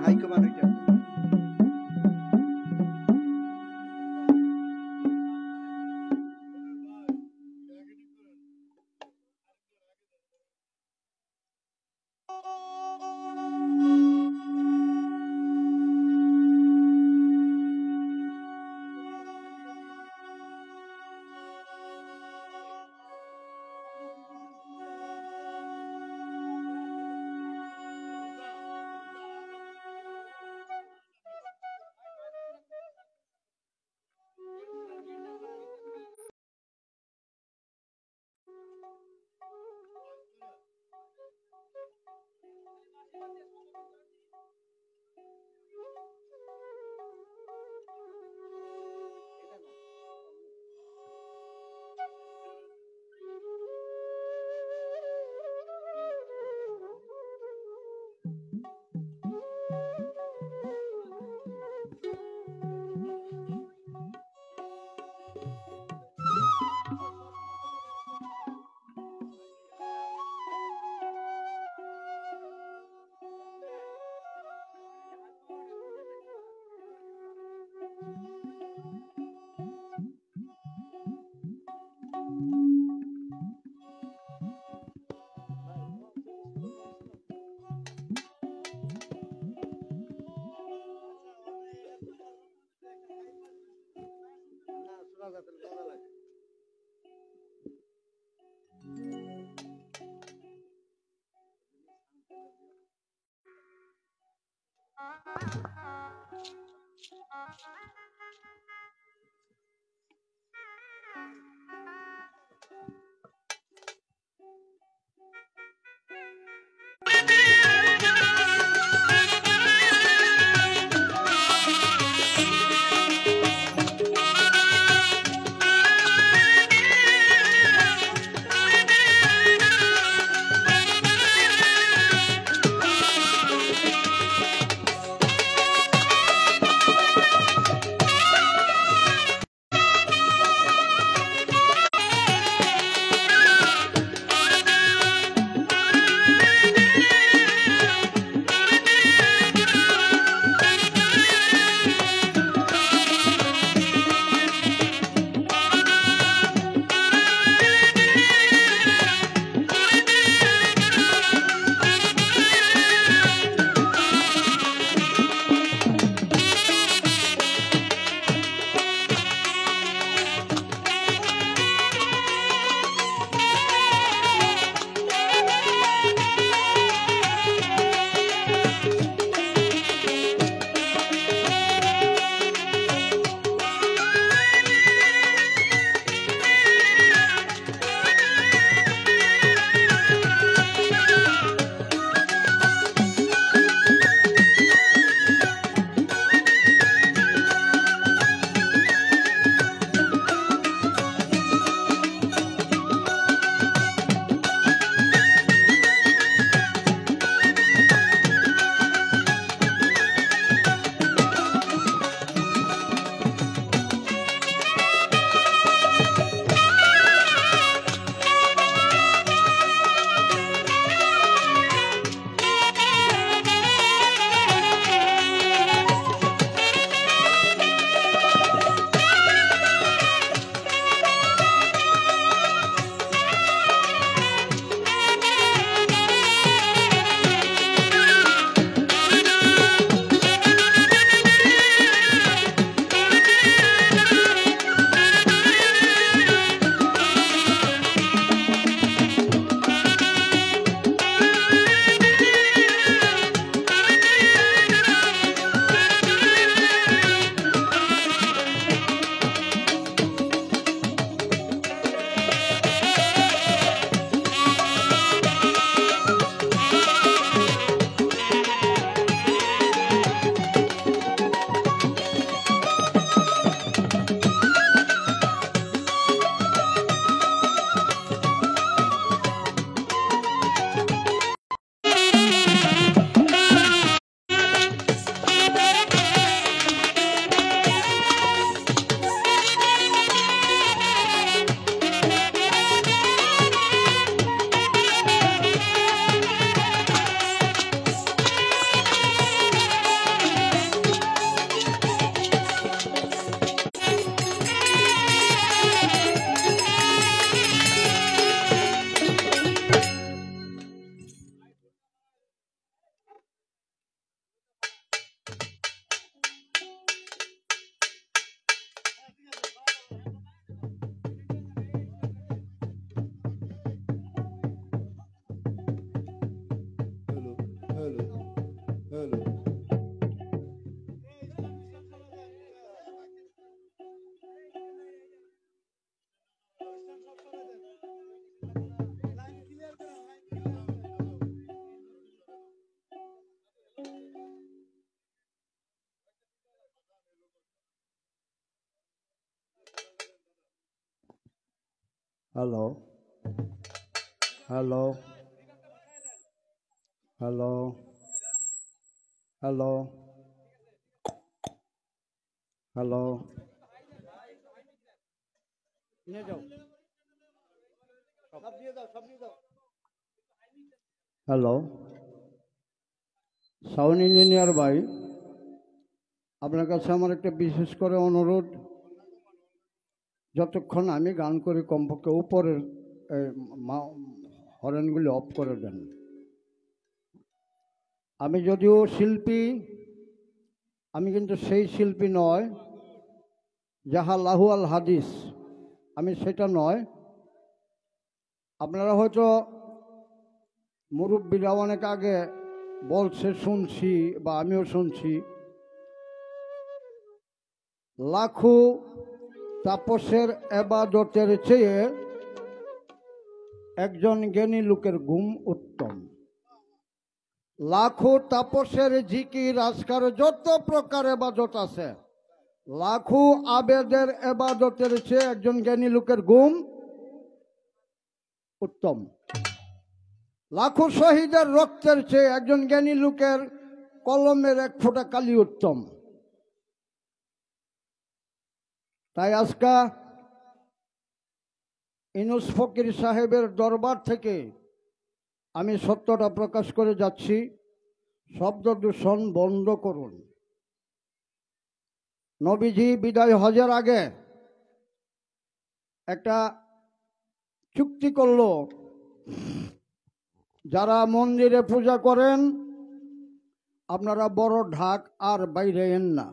Haikuman itu. Hello, hello, hello, hello, hello, নিয়ে যাও। Hello, sound engineer ভাই, আপনার কাছে আমার একটা বিশেষ করে অনুরোধ, যতক্ষণ আমি গান করি কমপক্ষে উপরের হরেনগুলি অফ করে দেন। আমি যদিও শিল্পী, আমি কিন্তু সেই শিল্পী নয় যাহা লাহু আল হাদিস, আমি সেটা নয়। আপনারা হয়তো মুরব্বীরা অনেক আগে বলছে, শুনছি বা আমিও শুনছি, লাখো তাপসের এবাদতের চেয়ে একজন জ্ঞানী লোকের ঘুম উত্তম। লাখো তাপসের জিকির আজকার যত প্রকার এবাদত আছে, লাখো আবেদের এবাদতের চেয়ে একজন জ্ঞানী লোকের ঘুম উত্তম। লাখো শহীদের রক্তের চেয়ে একজন জ্ঞানী লোকের কলমের এক ফোঁটা কালি উত্তম। তাই আজকা ইনুস ফকির সাহেবের দরবার থেকে আমি সত্যটা প্রকাশ করে যাচ্ছি, শব্দ দূষণ বন্ধ করুন। নবীজি বিদায় হজের আগে একটা চুক্তি করল, যারা মন্দিরে পূজা করেন আপনারা বড় ঢাক আর বাইরে এন না।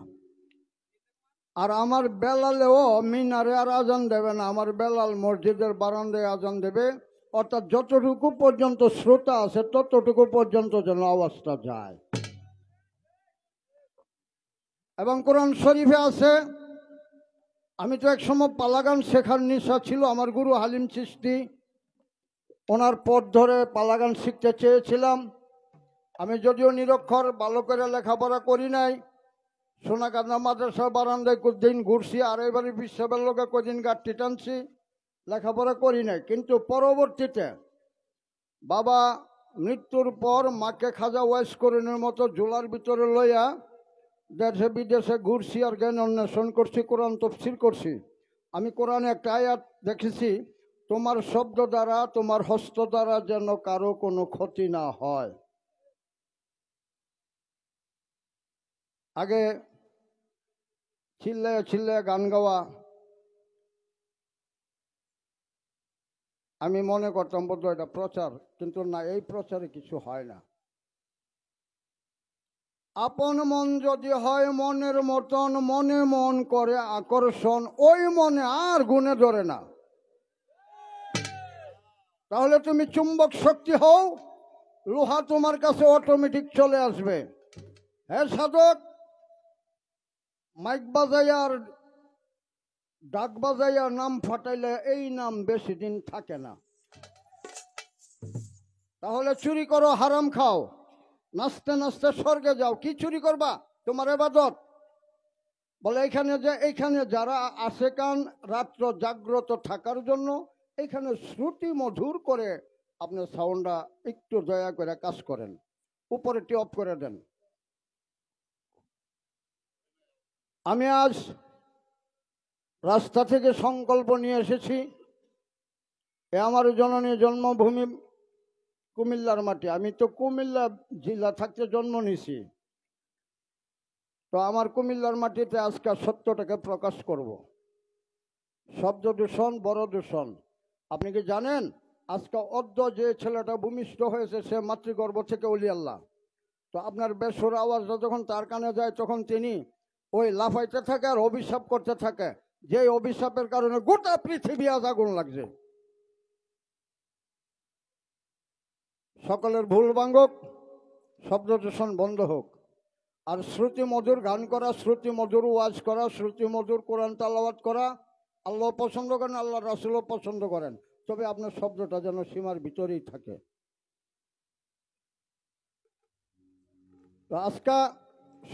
আর আমার বেলালেও মিনারে আর আজান দেবে না, আমার বেলাল মসজিদের বারান্দায় আজান দেবে, অর্থাৎ যতটুকু পর্যন্ত শ্রোতা আছে ততটুকু পর্যন্ত যেন আওয়াজটা যায়। এবং কোরআন শরীফে আছে, আমি তো একসময় পালাগান শেখার নেশা ছিল, আমার গুরু হালিম চিশতি, ওনার পথ ধরে পালাগান শিখতে চেয়েছিলাম। আমি যদিও নিরক্ষর, ভালো করে লেখাপড়া করি নাই, সোনাকান্দা মাদ্রাসা বারান্দায় কদিন ঘুরছি, আর এবারে বিশ্বের লোকে কদিন গাঁটটি টানছি, লেখাপড়া করি নাই। কিন্তু পরবর্তীতে বাবা মৃত্যুর পর মাকে খাজা ওয়াইস করিনের মতো ঝোলার ভিতরে লইয়া দেশে বিদেশে ঘুরছি আর জ্ঞান অন্বেষণ করছি, কোরআন তফসির করছি। আমি কোরআনে একটা আয়াত দেখেছি, তোমার শব্দ দ্বারা তোমার হস্ত দ্বারা যেন কারো কোনো ক্ষতি না হয়। আগে চিল্লায় চিল্লায় গান গাওয়া, আমি মনে করতাম বোধ এটা প্রচার, কিন্তু না, এই প্রচারে কিছু হয় না। আপন মন যদি হয় মনের মতন, মনে মন করে আকর্ষণ, ওই মনে আর গুণে ধরে না। তাহলে তুমি চুম্বক শক্তি হও, লোহা তোমার কাছে অটোমেটিক চলে আসবে। হ্যাঁ সাধক, মাইক বাজাইয়া আর ডাক বাজাইয়া নাম ফাটাইলে এই নাম বেশি দিন থাকে না। তাহলে চুরি করো, হারাম খাও, নাচতে নাচতে স্বর্গে যাও, কি চুরি করবা? তোমার ইবাদত। বলে এইখানে যারা আসে কান রাত্র জাগ্রত থাকার জন্য, এখানে শ্রুতি মধুর করে আপনার সাউন্ডটা একটু দয়া করে কাজ করেন, উপরেটি অফ করে দেন। আমি আজ রাস্তা থেকে সংকল্প নিয়ে এসেছি, এ আমার জননী জন্মভূমি কুমিল্লার মাটি। আমি তো কুমিল্লা জেলা থাকতে জন্ম নিছি, তো আমার কুমিল্লার মাটিতে আজকে সত্যটাকে প্রকাশ করব। শব্দ দূষণ বড় দূষণ। আপনি কি জানেন আজকে অদ্য যে ছেলেটা ভূমিষ্ঠ হয়েছে সে মাতৃগর্ভ থেকে ওলি আল্লাহ। তো আপনার বেসুর আওয়াজটা যখন তার কানে যায় তখন তিনি ওই লাফাইতে থাকে আর অভিশাপ করতে থাকে, যে অভিশাপের কারণে গোটা পৃথিবী আজ আগুন লাগছে। সকলের ভুল ভাঙুক, শব্দ দূষণ বন্ধ হোক, আর শ্রুতি মধুর গান করা, শ্রুতি মধুর ওয়াজ করা, শ্রুতি মধুর কোরআন তালাওয়াত করা আল্লাহ পছন্দ করেন, আল্লাহ রাসূলও পছন্দ করেন। তবে আপনার শব্দটা যেন সীমার ভিতরেই থাকে। তো আজকে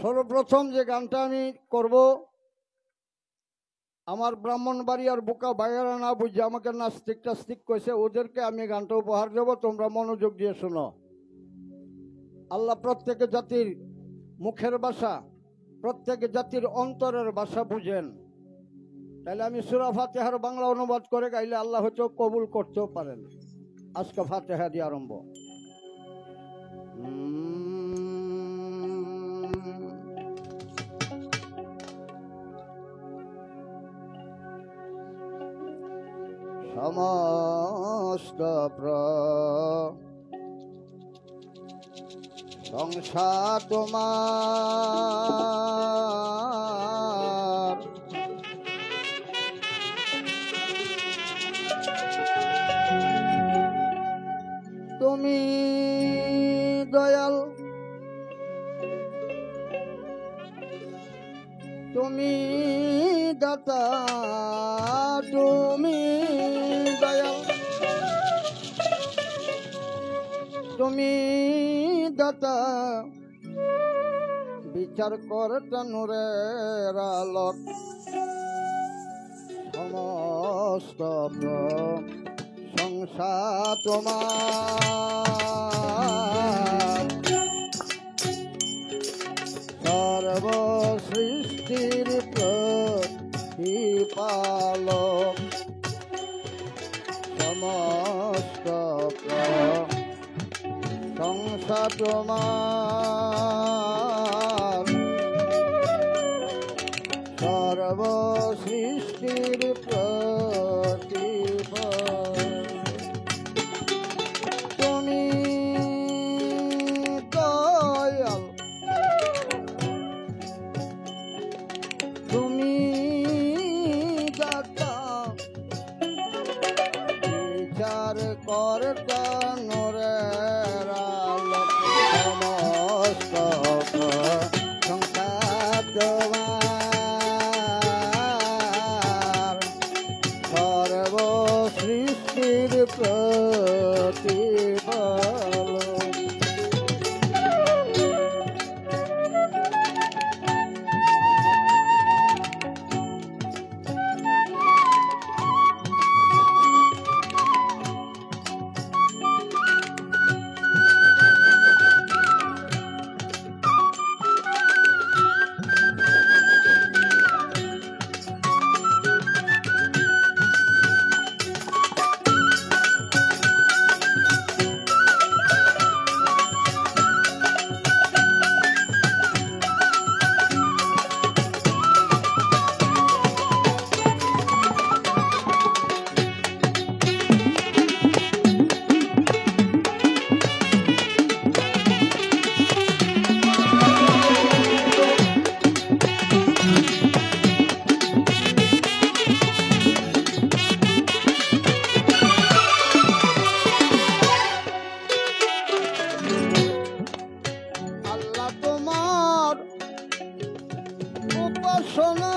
সর্বপ্রথম যে গানটা আমি করব, আমার ব্রাহ্মণবাড়িয়ার বোকা ভাইয়েরা না বুঝে আমাকে নাস্তিক টাস্তিক কইছে, ওদেরকে আমি গানটা উপহার দেবো, তোমরা মনোযোগ দিয়ে শোনো। আল্লাহ প্রত্যেক জাতির মুখের ভাষা, প্রত্যেক জাতির অন্তরের ভাষা বুঝেন। তাহলে আমি সূরা ফাতিহার বাংলা অনুবাদ করে গাইলে আল্লাহ হয়তো কবুল করতেও পারেন। আজকে ফাতিহা দিয়ে আরম্ভ। সমস্ত প্রশংসা তোমার, তুমি দয়াল, তুমি দাতা, তুমি দয়াল, তুমি দাতা, বিচার করতে নূরের আলোক। সমস্ত প্রশংসা তোমার, সর্ব সৃষ্টির প্রতিপালক। সমস্ত প্রশংসা তোমার, সর্ব সৃষ্টির প্রতিপালক। তুমি দয়াল, তুমি দাতা, বিচার করতা নূরের আলোক। সমস্ত প্রশংসা তোমার, সর্ব সৃষ্টির প্রতিপালক। আল্লাহ তোমার উপাসনা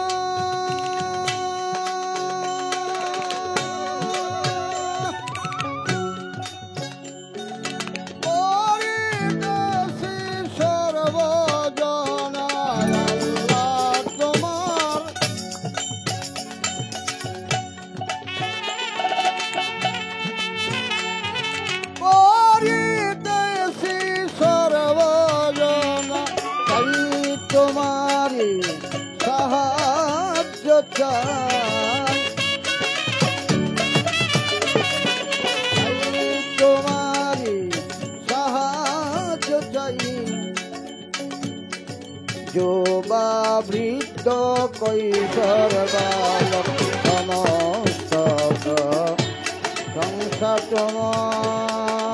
করিতেছি সর্বজনায়। আল্লাহ তোমার করিতেছি সর্বজনা, তাই তোমারি সাহায্য চাই, তাই তোমারি সাহায্য চাই। যুবা বৃদ্ধ কৈশোর বালক, সমস্ত প্রশংসা তোমার,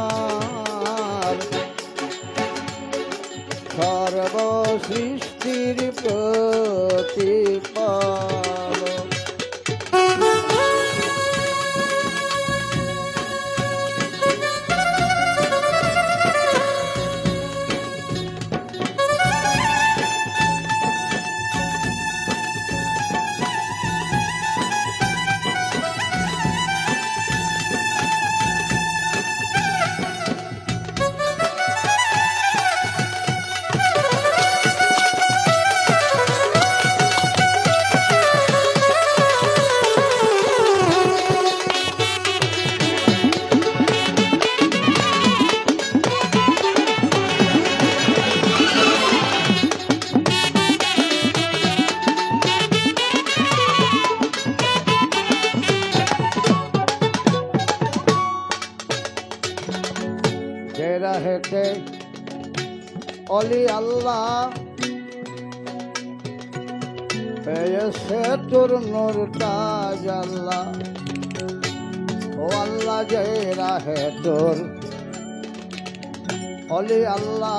সর্ব সৃষ্টির প্রতিপালক। পেতে অলি আল্লাহ পেয়েছে তোর নূর তাজ আল্লাহ। ও আল্লাহ যে রাহে তোর অলি আল্লাহ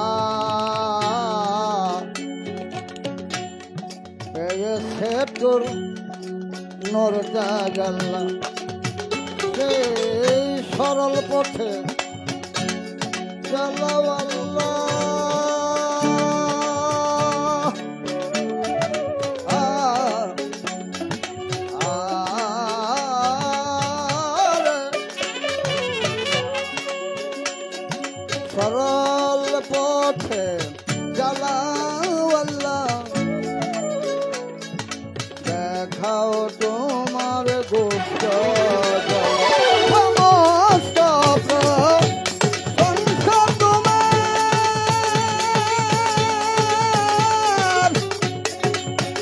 পেয়েছে তোর নূর তাজ আল্লাহ। সেই সরল পথে চালাও আল্লাহ। সরল পথে চালাও আল্লাহ, দেখাও তোমার গুপ্ত সমস্ত প্রশংসা তোমার,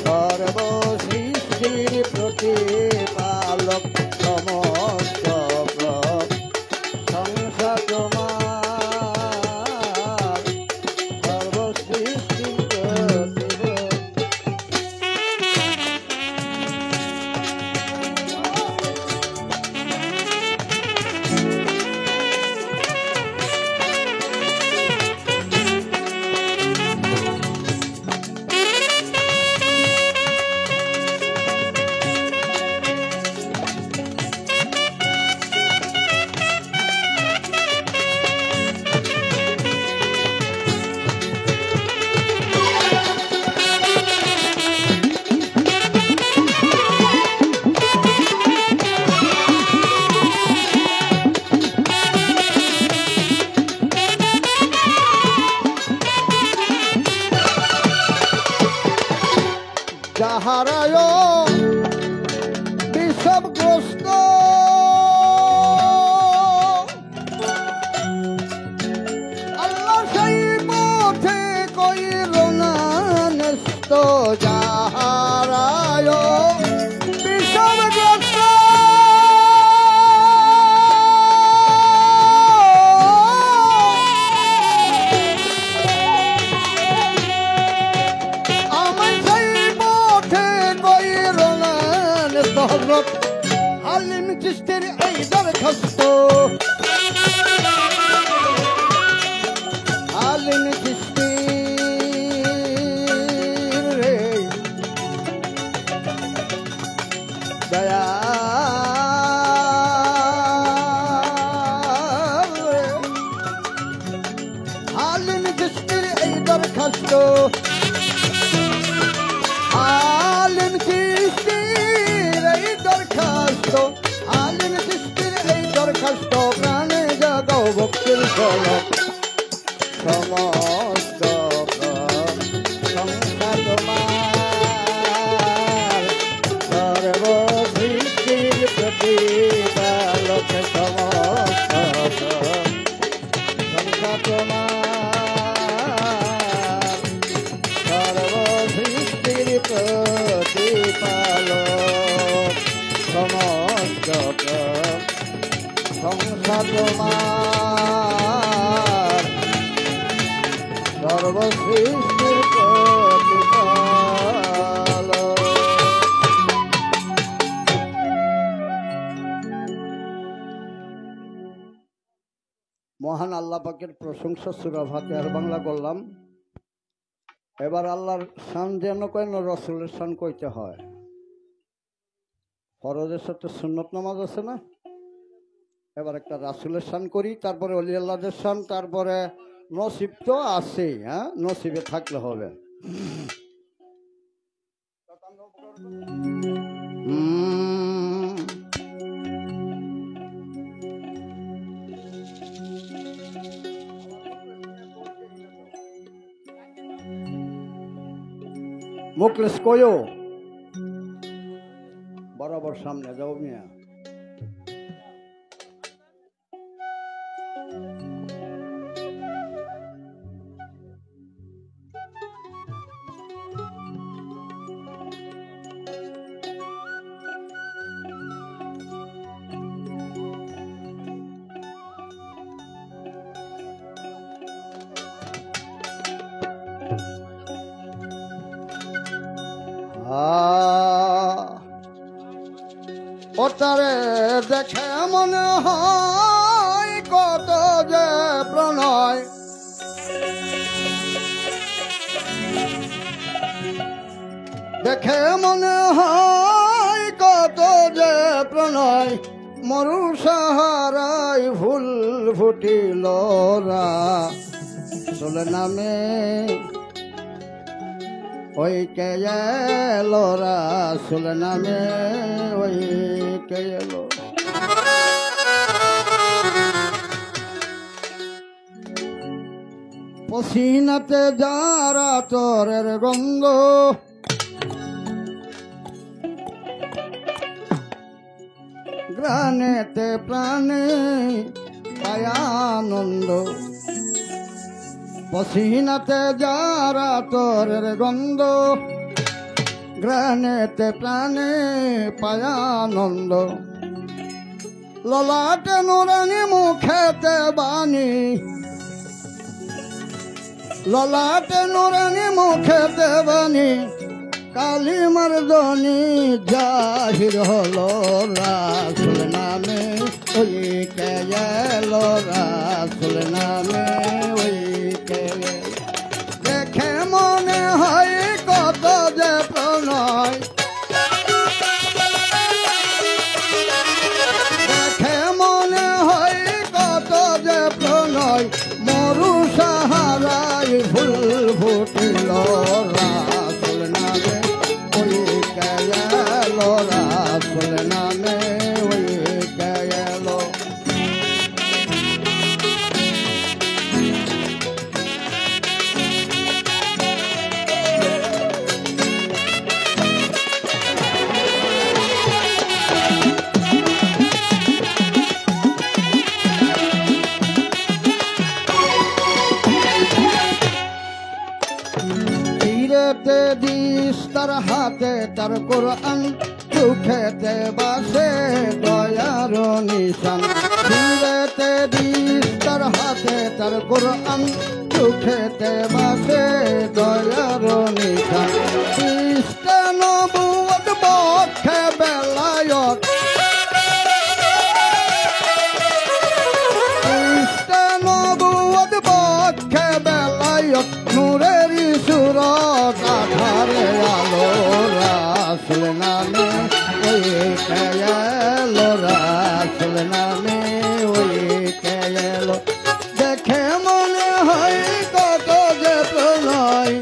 সর্বসৃষ্টির প্রতিপালক সমস্ত প্রশংসা তোমার, যাহারায় বিষবগ্রস্ত আল্লাহ সেই পথে কইল না ন্যস্ত। যাহারায় বিষবগ্রস্ত হযরত হালিম চিশতির এই দরখাস্ত, হালিম চিশতির রে দয়া হালিম চিশতির এই দরখাস্ত, হালিম চিশতির এই দরখাস্ত, হালিম চিশতির এই দরখাস্ত, প্রাণে জাগাও ভক্তির ঝলক সমস্ত প্রশংসা তোমার, সর্বসৃষ্টির প্রতিপালক সমস্ত প্রশংসা তোমার, সর্বসৃষ্টির প্রতিপালক সমস্ত প্রশংসা তোমার, সর্বসৃষ্টির প্রতিপালক। মহান আল্লাহ পাকের প্রশংসা সূরা ফাতিহার বাংলা করলাম। এবার আল্লাহর শান যেন কেন রসুলের শান কইতে হয়। ফরজের সাথে সুন্নত নামাজ আছে না, এবার একটা রাসুলের শান করি, তারপরে অলি আল্লাহদের শান, তারপরে নসিব তো আছেই, হ্যাঁ নসিবে থাকলে হবে। মুখলেস কয়ো বরাবর সামনে যাও মিয়া। তারে দেখে মনে হয় কত যে প্রণয়, দেখে মনে হয় কত যে প্রণয়, মরু সাহারায় ফুল ফুটিল রাসূল নামে, ওই কে এলো রাসূল নামে, ওই কে এলো। পসিনাতে যারা তোরের গন্ধ, গ্রানেতে প্রাণে পায়ানন্দ, পসিনাতে যারা তোরের গন্ধ, গ্রানেতে প্রাণে পায়ানন্দ, ললাটে নুরানি মুখেতে বাণী, ললাটে নুরানি মুখেতে বাণী, কালিমার ধ্বনি জাহির হলো রাসূল নামে, ওই কে এলো রাসূল নামে, ওই কে এলো। দেখে মনে হয় কত যে প্রণয়, দেখে মনে হয় কত যে প্রণয়, মরু সাহারায় ফুল ফুটিল রাসূল নামে, ওই কে এলো রাসূল নামে, ওই কে এলো। তীরেতে দিস তার হাতে তার কোরআন, চোখেতে বাসে দয়ার নিশান, তীরেতে দিস তার হাতে তার কোরআন, চোখেতে বাসে দয়ার নিশান, ইশকে নবুয়ত পক্ষে বেলায়ত, ইশকে নবুয়ত পক্ষে বেলায়ত, নূরের সুরত আধারে আলো রাসূল নামে, ওই কে এলো রাসূল নামে, ওই কে এলো। দেখে মনে হয় কত যে প্রণয়,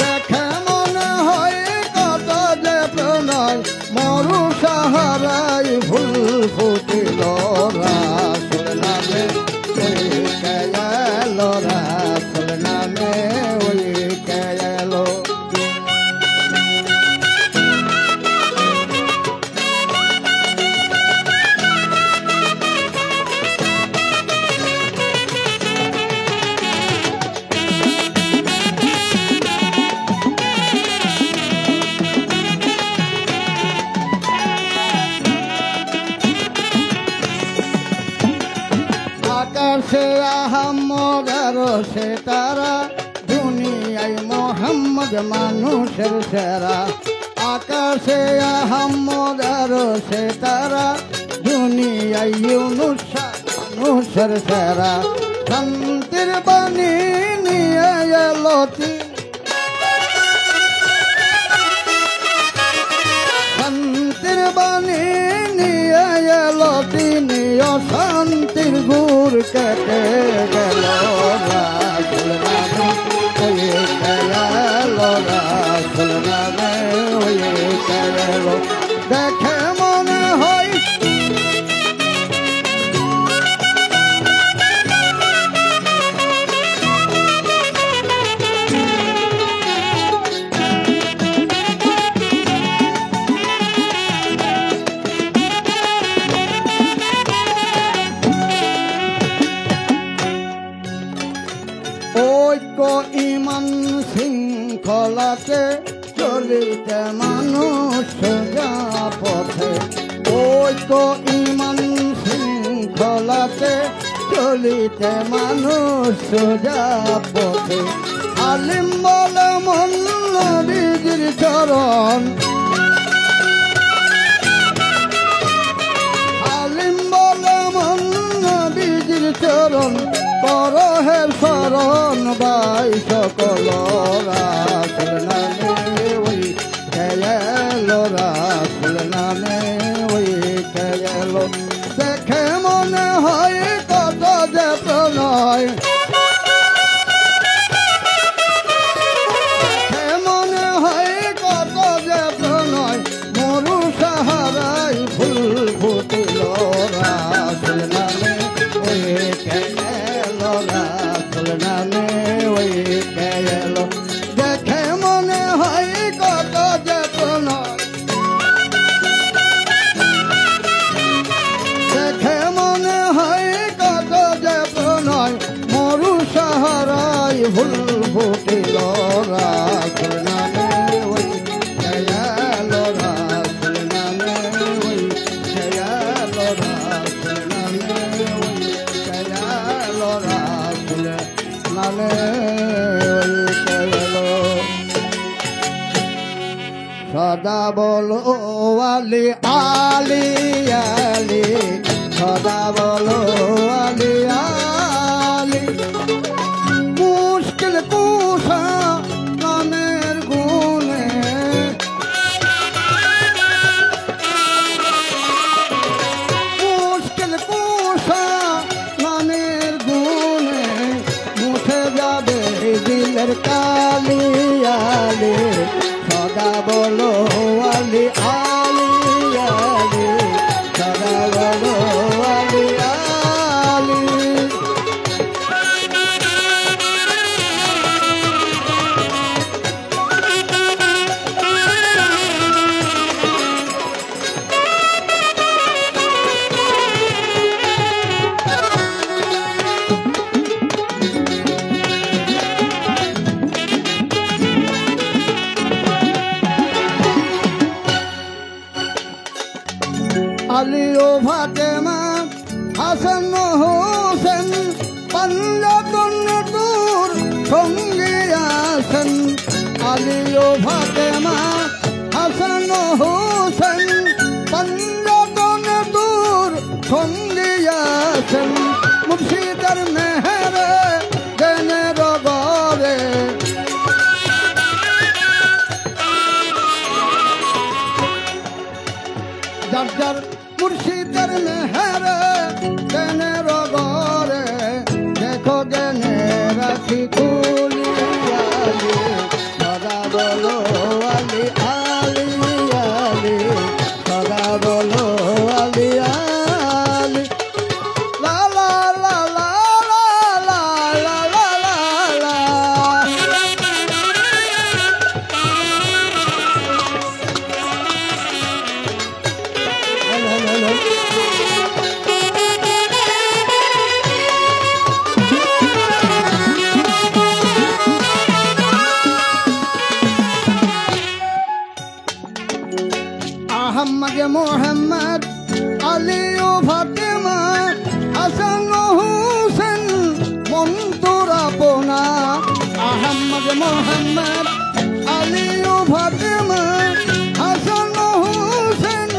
দেখে মনে হয় কত যে প্রণয়, মরু সাহারায় ফুল ফুটিল রাসূল নামে, ওই কে এলো রাসূল নামে, ওই কে এলো। আকাশে আহমদ আরশে তারা, দুনিয়ায় মোহাম্মদ মানুষের সেরা, আকাশে আহমদ আরশে তারা, দুনিয়ায় ইউনুস মানুষের সেরা, শান্তির বাণী নিয়ে এলো তিনি, শান্তির বাণী নিয়ে এলো তিনি, অশান্তির গুড় কেটে গেল রাসূল নামে, ওই কে এলো রাসূল নামে, ওই কে এলো। দেখে মনে হয় ঐক্য ইমান শৃঙ্খলাতে চলিতে মানুষ সোজা পথে, ঐক্য ইমান শৃঙ্খলাতে চলিতে মানুষ সোজা পথে, আলিম বলে মোল্লা নবীজির চরণ আলিম বলে মন নবীজির চরণ কর হে শরণ ভাই সকল রাসূল নামে ওই খেলো রাসূল নামে ওই খেলো দেখে মনে হয় কত যে প্রণয় মনে হয় কত যে প্রণয় মরু সাহারাই ফুল ফুটিল রাসূল নামে ওই খেলো রাসূল নামে ওই খেলো দেখে মনে হয় কত যে প্রণয় দেখে মনে হয় কত যে প্রণয় মরু সাহারাই ফুল ফুটিল রাসূল নামে ওই খেলো রাসূল নামে ওই খেলো রাসূল নামে ওই খেলো রাসূল নামে ওই খেলো সদা বলো আলি আলি আলি সদা বলো আলি আলি মুশকিল কুশা নামের গুণে মুশকিল কুশা নামের গুণে মুছে যাবে দিলের কালি আলি সদা বলো আলি আলি আলি সদা বলো আলি আলি আলী ও ফাতেমা হাসান হোসেন পাঞ্জাতন দূর সঙ্গে আছেন আলী ও ফাতেমা হাসান হোসেন পাঞ্জাতন দূর সঙ্গে আছেন মুর্শিদের মেহেরে দেনের গরে যার যার মুর্শিদের মেহেরে জ্ঞানের গরে দেখো জ্ঞানে রাখি খুলি আলি সদা বলো আলি আলি আলি সদা বলো আলি আলি লা লা লা লা লা লা লা লা লা আহমদ মোহাম্মদ আলী ও ফাতেমা হাসান হোসেন মন্তর আপনা আহমদ মোহাম্মদ আলী ও ফাতেমা হাসান হোসেন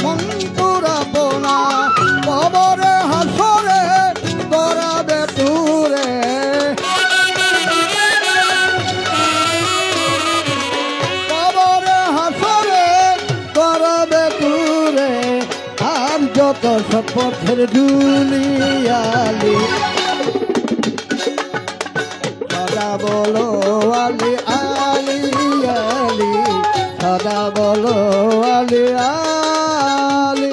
মন্তর আপনা কবরে হাসরে করাবে তুরে কবরে হাসরে করাবে তুরে আর যত শপথের দুনিয়ালি সদা বলো আলি আলি আলি সদা বলো আলি আলি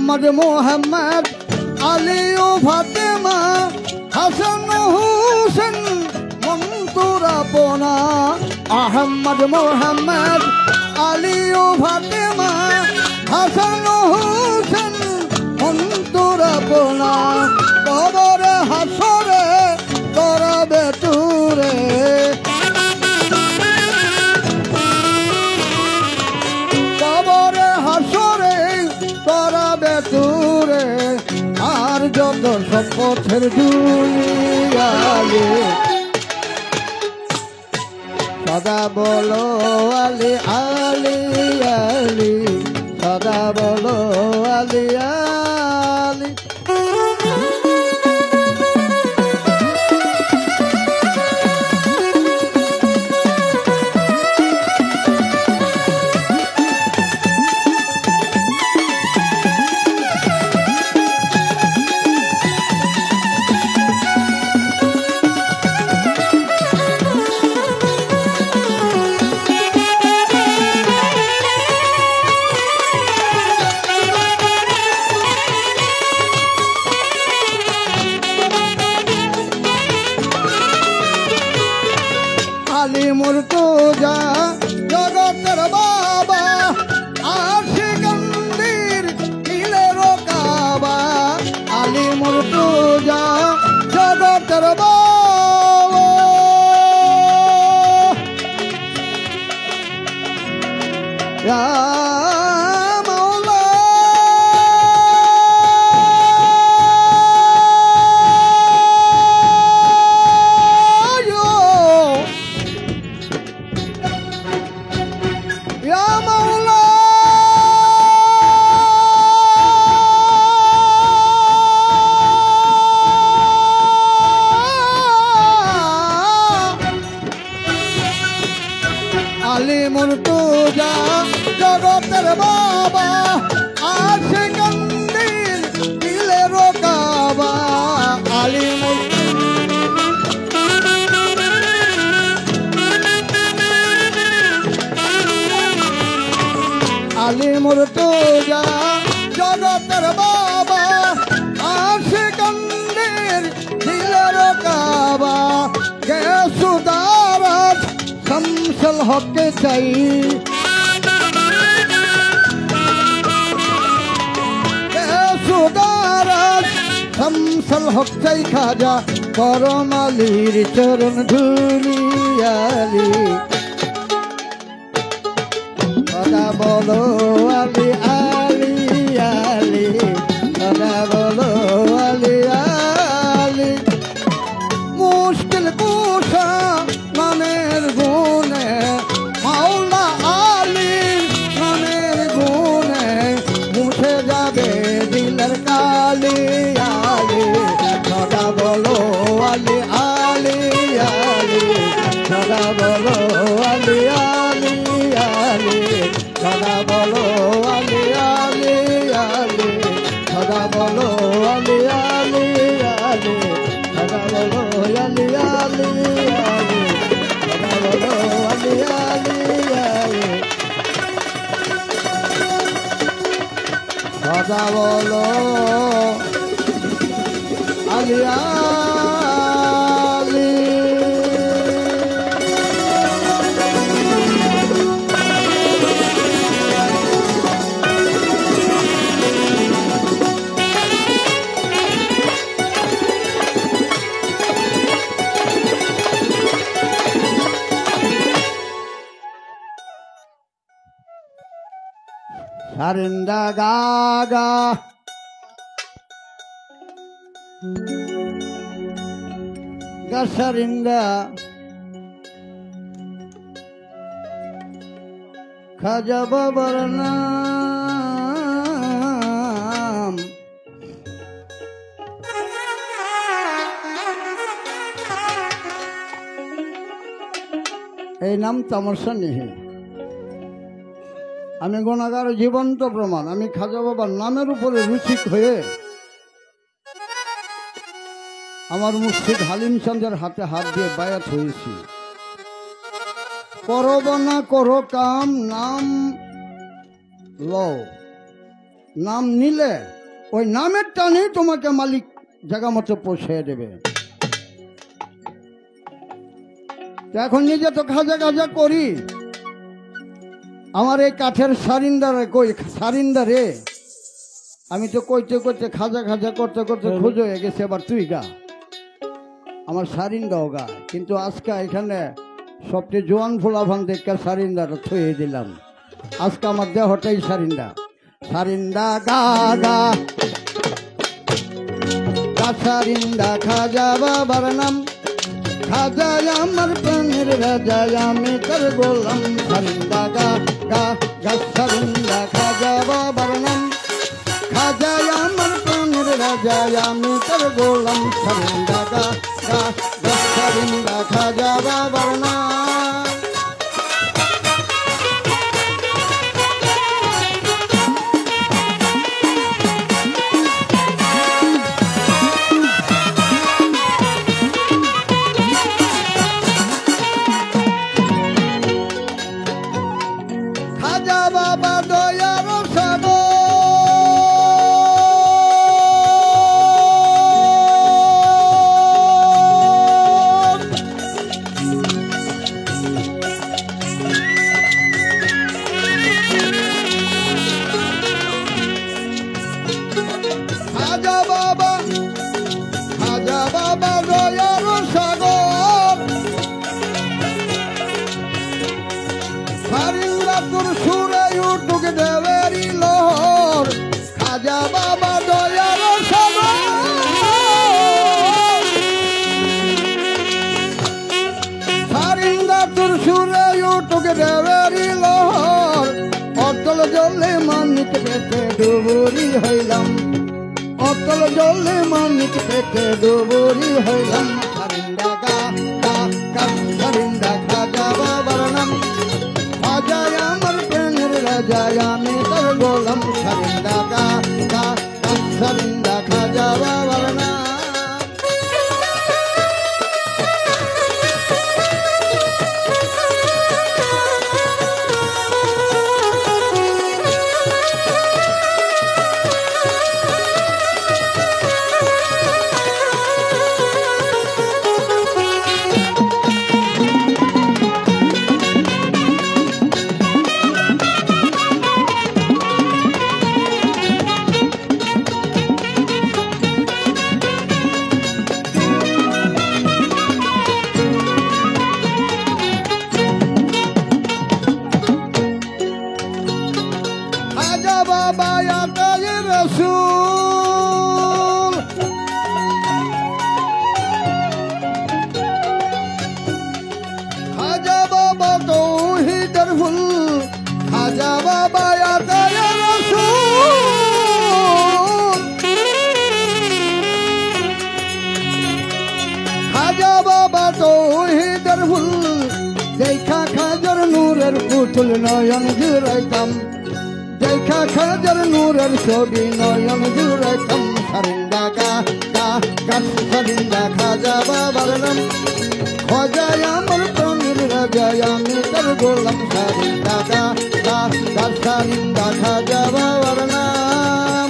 আহমদ মোহাম্মদ আলী ও ফাতেমা হাসান হুসেন মন্তুর আপনা আহমদ মোহাম্মদ আলী ও ফাতেমা হাসান হুসেন মন্তুর আপনা কবরে হাসরে করবে তুরে কবরে হাসরে করবে তুরে আর যত সম্পথের দুনিয়ালে সদা বলো আলী আলী আলী সদা বলো আলী আলী আলী মুর্তজা জগতের বাবা আশিকান্দির দিলের কাবা আলী মুর্তজা জগতের বাবা ইয়া মাওলা ইয়া মাওলা আলী মুর্তজা জগতের বাবা আশিকান্দির দিলের কাবা আলী আলী মুর্তজা জগতের বাবা আশিকান্দির দিলের কাবা গেসুদারাত শামসুল হককে চাই গেসুদারাত শামসুল হক চাই খাজা করম আলীর চরণ ধুলি আলী সদা বলো আলী আলী আলী সদা বলো আলী আলী মুশকিল কুশা নামের গুণে মাওলা আলী নামের গুণে মুছে যাবে দিলের কালি আলী সদা বলো আলী আলী আলী সদা বলো আলী আলী আলী সদা বলো আলী আলী আলী সদা বলো আলী আলী আলী সদা বলো আলী আলী আলী সদা বলো আলী আলী আলী সদা বলো আলী আলী সারিন্দা গাগা গাসারিন্দা খাজা বাবার নাম এই নাম তামসা নেহে আমি গুণাগার জীবন্ত প্রমাণ আমি খাজা বাবার নামের উপরে রুচিক হয়ে আমার মুর্শিদ হালিম চন্দ্রের হাতে হাত দিয়ে বায়াত হয়েছি করব না করো কাম নাম লও নাম নিলে ওই নামের টানে তোমাকে মালিক জায়গা মতো পৌঁছে দেবে। এখন নিজে তো খাজা খাজা করি, আমার এই কাঠের সারিন্দারে আমি তো কইতে কইতে খাজা খাজা করতে করতে খোঁজ হয়ে গেছে। এবার তুই গা, আমার সারিন্দাও গা। কিন্তু আজকে এখানে সবচেয়ে জোয়ান ফুলাভান দেখে সারিন্দাটা থুয়ে দিলাম। আজকে আমার দেহটাই সারিন্দা। সারিন্দা গা গা গা সারিন্দা খাজা বাবার নাম, খাজা আমার প্রাণের রাজা, আমি তার গোলাম। সারিন্দা গা গা গা সারিন্দা খাজা বাবার নাম, খাজা আমার প্রাণের রাজা, আমি তার গোলাম। সারিন্দা গা গা গা সারিন্দা খাজা বাবার নাম। খাজা বাবা দয়ার সাগর, খাজা বাবা দয়ার সাগর, সারিন্দা তোর সুরে উঠুক দেবেরি লোহর। খাজা বাবা দয়ার সাগর, সারিন্দা তোর সুরে উঠুক দেবেরি লোহর। অতল জলে মানিক পেটে ডুবুরি হইলাম, অতল জলে মানিক পেটে ডুবুরি হইলাম। সারিন্দা গা গা গা সারিন্দা খাজা বাবার নাম, খাজা আমার প্রাণের রাজা, আমি তার গোলাম। সারিন্দা গা গা গা সারিন্দা খাজা বাবার নাম। খাজা বাবা আতায়ে রসুল, খাজা বাবা তৌহিদের ফুল। খাজা বাবা আতায়ে রসুল, খাজা বাবা তৌহিদের ফুল। দেখা খাজার নূরের পুতুল নয়ন জুড়াইতাম, দেখা খাজার নূরের ছবি নয়ন জুড়াইতাম। সারিন্দা গা গা গা সারিন্দা খাজা বাবার নাম, খাজা আমার প্রাণের রাজা, আমি তার গোলাম। সারিন্দা গা গা গা সারিন্দা খাজা বাবার নাম।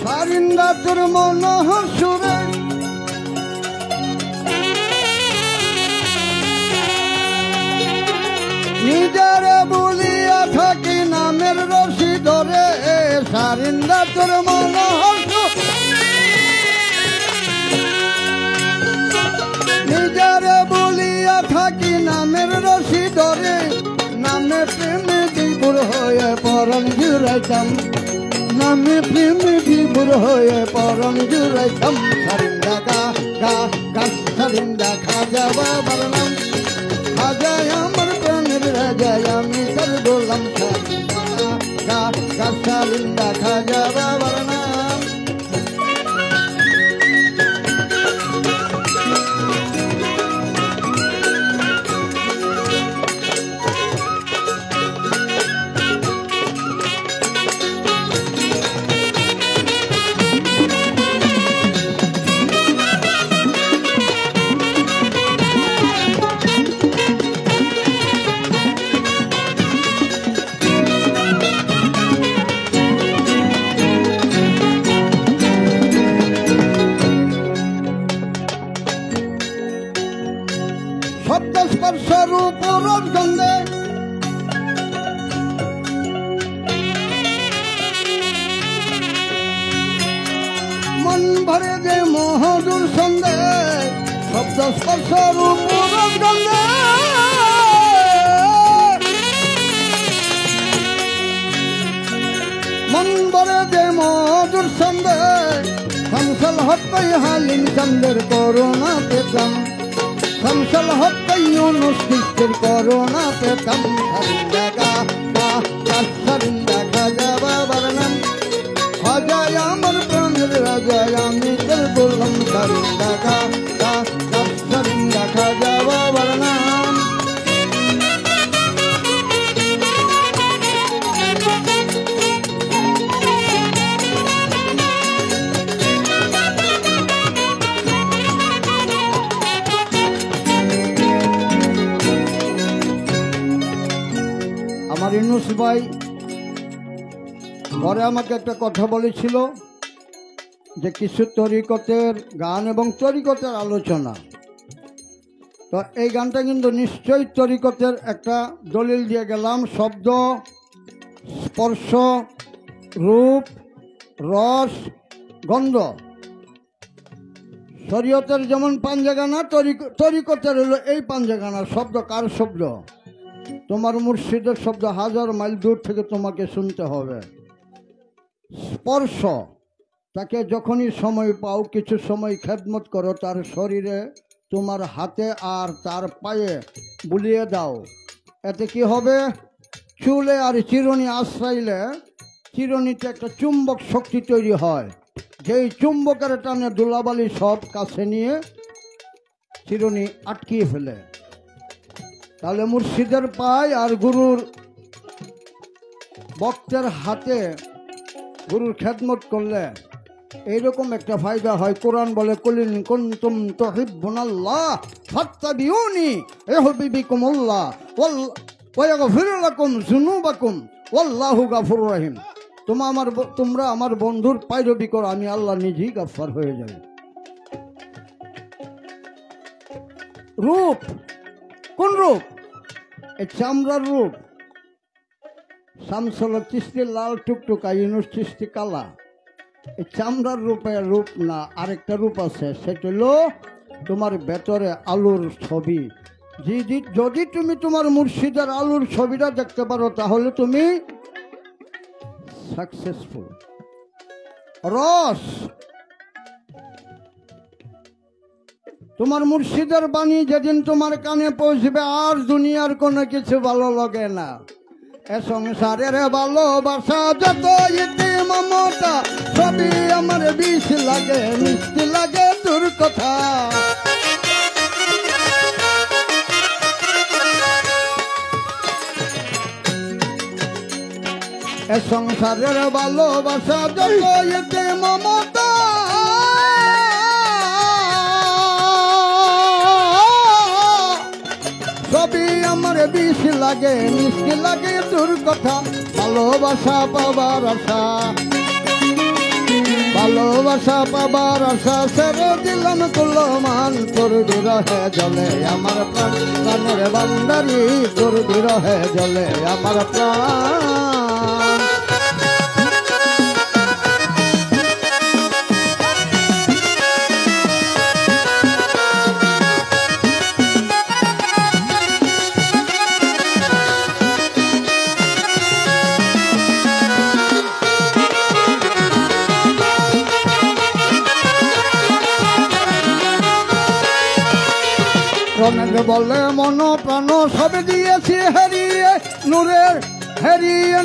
সারিন্দা তোর মনোহর সুরে, নিজের বলিয়া থাকি নামের রশি ধরে। সারিন্দা তোর মনোহর সুরে, নিজের বলিয়া থাকি নামের রশি ধরে। নামে প্রেমে বিভোর হয়ে পরম জুড়াইতাম, নামে প্রেমে বিভোর হয়ে পরম জুড়াইতাম। সারিন্দা গা গা গা সারিন্দা খাজা বাবার নাম খাজা আমার প্রাণের রাজা আমি তার গোলাম সারিন্দা খাজা বাবার নাম শব্দস্পর্শের উপর গন্ধে মন ভরে যে মহদুর সন্দেহ শব্দস্পর্শের উপর গন্ধে মন ভরে যে মহদুর সন্দেহ শামসুল হক হালিম চন্দ্রের করুণা পেতাম শামসুল হক ইউনুস কিস্তির করোনা পেতাম সারিন্দা খাজা বাবার নাম খাজা আমার প্রাণের রাজা আমি তোর বললাম সারিন্দা খাজা বাবার নাম আমার ইউনুস ভাই পরে আমাকে একটা কথা বলেছিল যে কিছু তরিকতের গান এবং তরিকতের আলোচনা তো এই গানটা কিন্তু নিশ্চয়ই তরিকতের একটা দলিল দিয়ে গেলাম শব্দ স্পর্শ রূপ রস গন্ধ শরীয়তের যেমন পাঞ্জাগানা তরিকতের হলো এই পাঞ্জাগানা শব্দ কার শব্দ তোমার মুর্শিদের শব্দ হাজার মাইল দূর থেকে তোমাকে শুনতে হবে স্পর্শ তাকে যখনই সময় পাও কিছু সময় খেদমত করো তার শরীরে তোমার হাতে আর তার পায়ে বুলিয়ে দাও এতে কি হবে চুলে আর চিরুনি আশ্রাইলে চিরুনিতে একটা চুম্বক শক্তি তৈরি হয় যেই চুম্বকের টানে ধুলাবালি সব কাছে নিয়ে চিরুনি আটকিয়ে ফেলে তাহলে মুর্শিদের পায় আর গুরুর ভক্তের হাতে গুরুর খেদমত করলে এইরকম একটা ফায়দা হয় কোরআন বলে কুলিন কুনতুম তুহিব্বুনাল্লাহ ফাত্তাবিউনি ইউহিব্বুকুমুল্লাহ ওয়া ইয়াগফির লাকুম যুনুবাকুম ওয়াল্লাহু গাফুরুর রহিম তোমরা আমার বন্ধুর পায়রবি করো আমি আল্লাহ নিজেই গাফফার হয়ে যাব রূপ কোন রূপ এই চামড়ার রূপ শামসুল চিশতি লাল টুকটুকা ইউনুস চিশতি কালা এই চামড়ার রূপ না আরেকটা রূপ আছে সেটা হলো তোমার ভেতরে আলুর ছবি যদি তুমি তোমার মুর্শিদের আলুর ছবিটা দেখতে পারো তাহলে তুমি সাকসেসফুল রস তোমার মুর্শিদের বাণী যেদিন তোমার কানে পৌঁছবে আর দুনিয়ার কোনো কিছু ভালো লাগে না এ সংসারের ভালোবাসা যত ইতি মমতা সবই আমার বিষ লাগে মিষ্টি লাগে তোর কথা এ সংসারের ভালোবাসা যত ইতি মমতা সবই আমার বিষ লাগে মিষ্টি লাগে তোর কথা ভালোবাসা পাবার আশা ছেড়ে দিলাম কুলমান তোর বিরহে জলে আমার প্রাণের বান্দারি তোর বিরহে জলে আমার প্রাণ বলে মন প্রাণ সব দিয়েছি হারিয়ে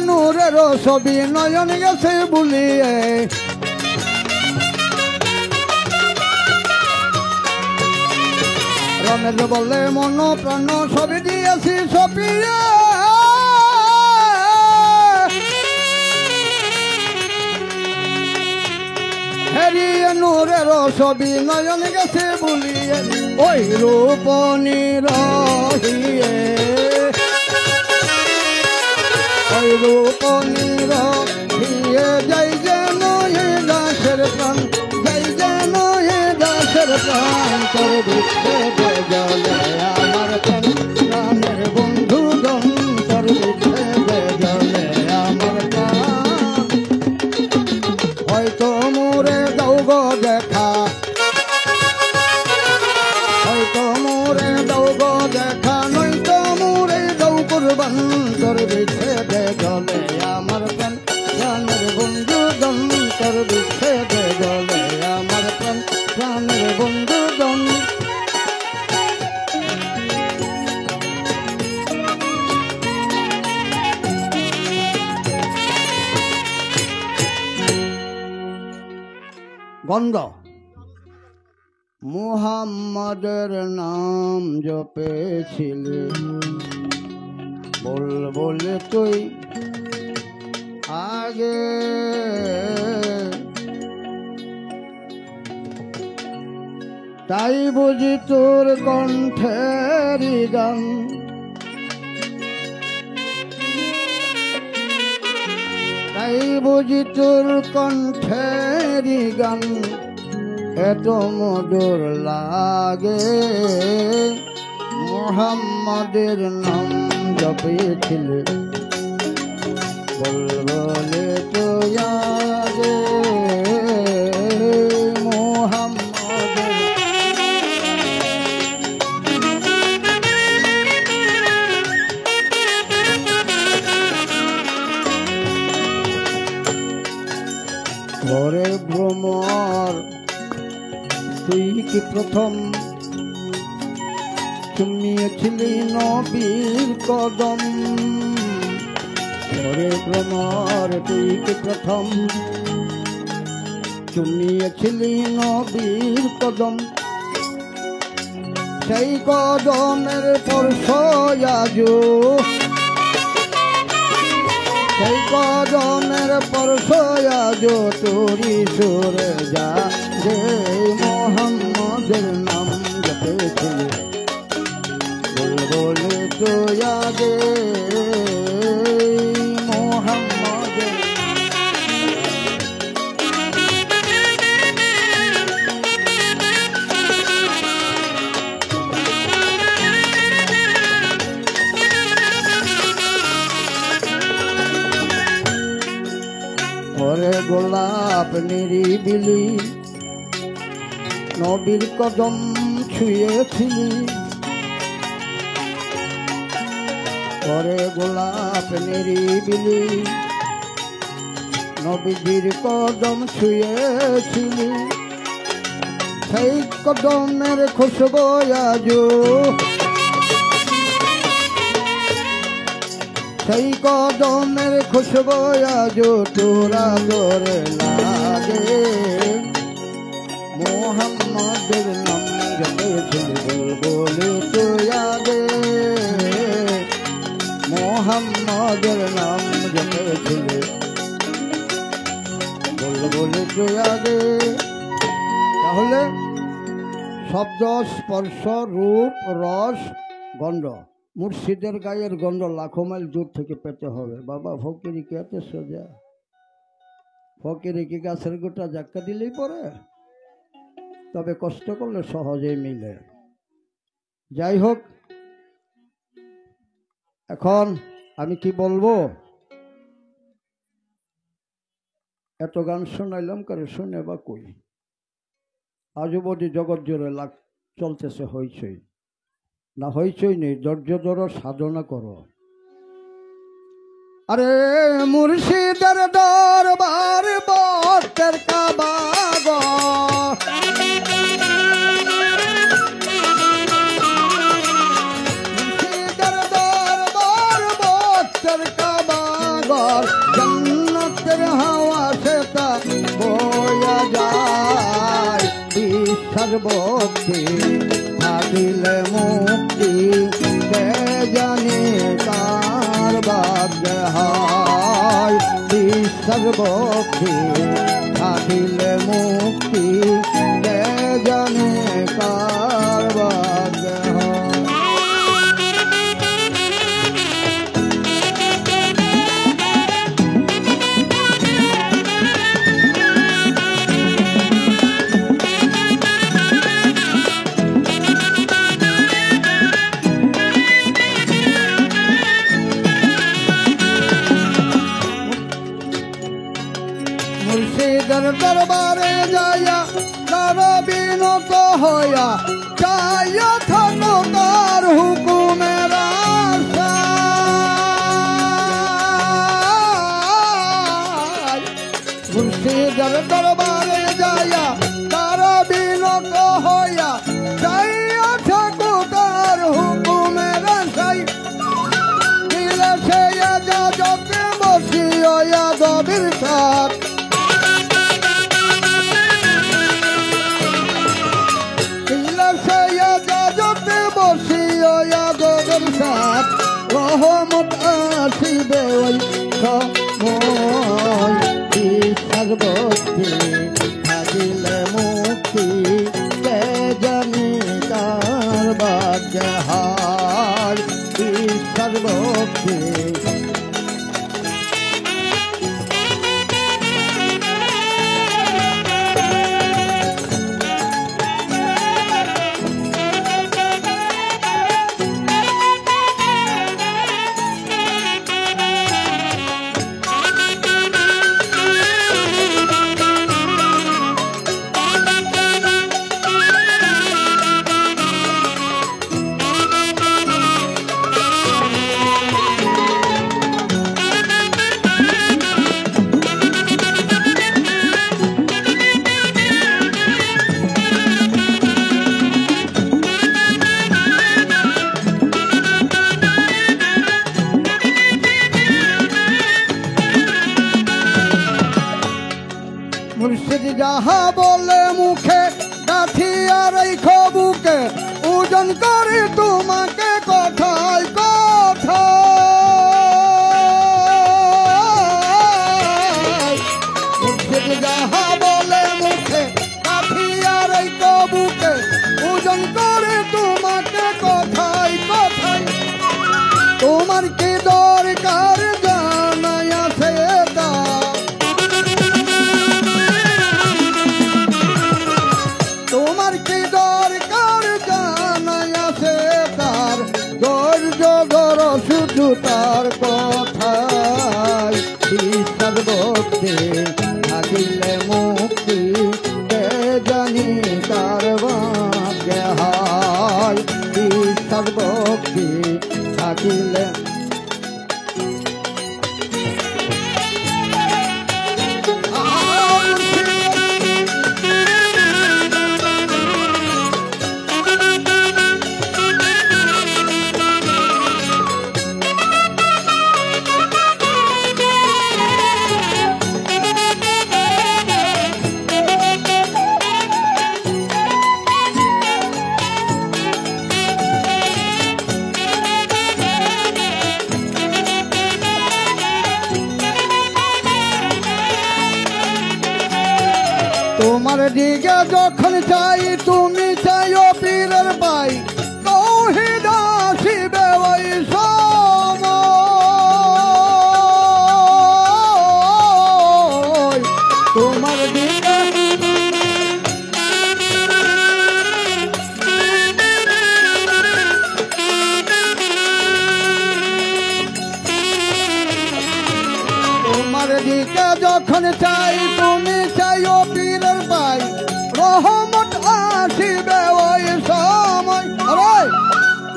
নূরের ছবি নয়ন গেছে বুলিয়ে রমেশ বলে মন প্রাণ সব দিয়েছি সপিয়ে হারিয়ে নূরের ছবি নয়ন গেছে বুলিয়ে ওই রূপ নিরহিয়ে ওই রূপ নিরহিয়ে যাই যেন এ দাসের প্রাণ যাই যেন এ দাসের প্রাণ তোর বিচ্ছেদে জলে আমার প্রাণ প্রাণের বন্ধু জন তোর বিচ্ছেদে জলে আমার প্রাণ হয়তো মোরে দাও গো দেখা হয়তো মোরে দাও গো দেখা নয়তো মোরে দাও কুরবান তোর বিচ্ছেদে জলে আমার প্রাণ প্রাণের বন্ধু জন তোর বিচ্ছেদে জলে আমার প্রাণ প্রাণের বন্ধু জন গন্ধ মুহাম্মাদের নাম জপেছিলে বলে তুই আগে তাই বুঝি তোর কণ্ঠের গান তাই বুঝি তোর কণ্ঠের গান এত মধুর লাগে মুহাম্মাদের নাম জপেছিলে বলে তো আগে মুহাম্মাদের ঘরে ভ্রমর তুই কি প্রথম চুমিয়েছিলি নবীর কদম ঘরে ভ্রমর তুই কি প্রথম চুমিয়েছিলি নবীর কদম সেই কদমের স্পর্শ আজো সেই কদমের স্পর্শ আজো তোরি সুরে যা রে মোহাম্মদের নাম জপেছিলে বলে তো আগে মোহাম্মদের ঘরে গোলাপ নিরিবিলি নবীর কদম ছুঁয়েছিলি ঘরে গোলাপ নিরিবিলি নবীজির কদম ছুঁয়েছিলি সেই কদমের খুশবু আজো সেই কদমের খুশবু আজো তোরা করে লাগে মোহাম্মদের নাম জপেছিলে বলে তো আগে মোহাম্মদের নাম জপেছিলে বলে তো আগে তাহলে শব্দ স্পর্শ রূপ রস গন্ধ মুর্শিদের গায়ের গন্ধ লাখো মাইল দূর থেকে পেতে হবে বাবা ফকিরি কি এত সোজা ফকিরি কি গাছের গোটা ধাক্কা দিলেই পরে তবে কষ্ট করলে সহজেই মিলে যাই হোক এখন আমি কি বলবো এত গান শোনাইলাম করে শুনে বা কই আজুবদি জগৎ জোরে লাগ চলতেছে হইচই না হইচই নেই ধৈর্য ধরো সাধনা করো আরে মুর্শিদের দরবার বক্তের কাবাগো সর্বভক্তি থাকিলে মুক্তি কে জানে কার ভাগ্য হয় সর্বভক্তি থাকিলে মুক্তি কে জানে কার ভাগ্য হয়। মুর্শিদের দরবারে যাইয়া তার বিনত হইয়া যাইয়া থাকো তার হুকুমের আশায়। মুর্শিদের দরবারে যাইয়া তার বিনত হইয়া যাইয়া থাকো তার হুকুমের আশায়। দিলে সে যাজকে বসিয়া দবির সাথ রহমত আসিবে ওই সময় সর্বভক্তি থাকিলে মুক্তি কে জানি কার ভাগ্য হয় সর্বভক্তি। মুর্শিদ যাহা বলে মুখে গাঁথিয়া রেখো বুকে ওজন করে তোমাকে কথায় কথায়। মুর্শিদ যাহা বলে মুখে গাঁথিয়া রেখো বুকে ওজন করে তোমাকে কথায় কথায়। তোমার কি দরকার জানাই আছে তা তোমার কি দরকার জানাই আছে তার ধৈর্য ধর শুধু তার কথায় সর্বভক্তি থাকিলে মুক্তি কে জানি তার ভাগ্য হয় সর্বভক্তি থাকিলে। তোমার দিকে যখন চাই তুমি চাইও পীরের পাই তৌহিদ আসিবে ওই সময়। তোমার দিকে তোমার দিকে যখন চাই তুমি চাইও পীরের পাই রহমত আসিবে ওই সময়।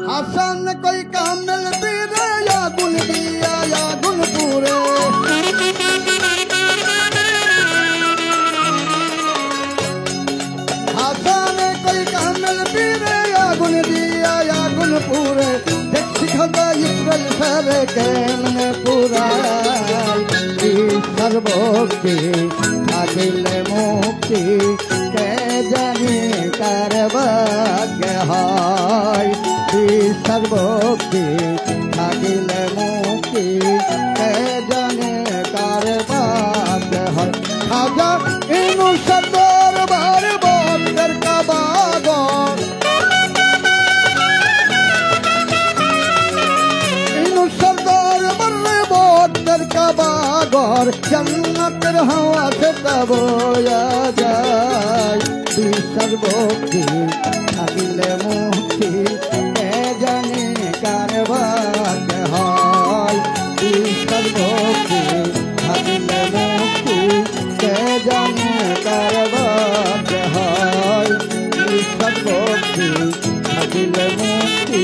হাসান কই কামেল পীরে আগুন দিয়া আগুন পুরে হাসান কই কামেল পীরে আগুন দিয়া আগুন পুরে দেখছি খোদা ইসরাইল সারে কেমনে পুরাই সর্বভক্তি থাকিলে মুক্তি কে জানি কা বয়া যায় বিশ্বাস ভক্তি থাকিলে মুক্তি কে জানে কার ভাগ্যে হয় বিশ্বাস ভক্তি থাকিলে মুক্তি কে জানে কার ভাগ্যে হয় বিশ্বাস ভক্তি থাকিলে মুক্তি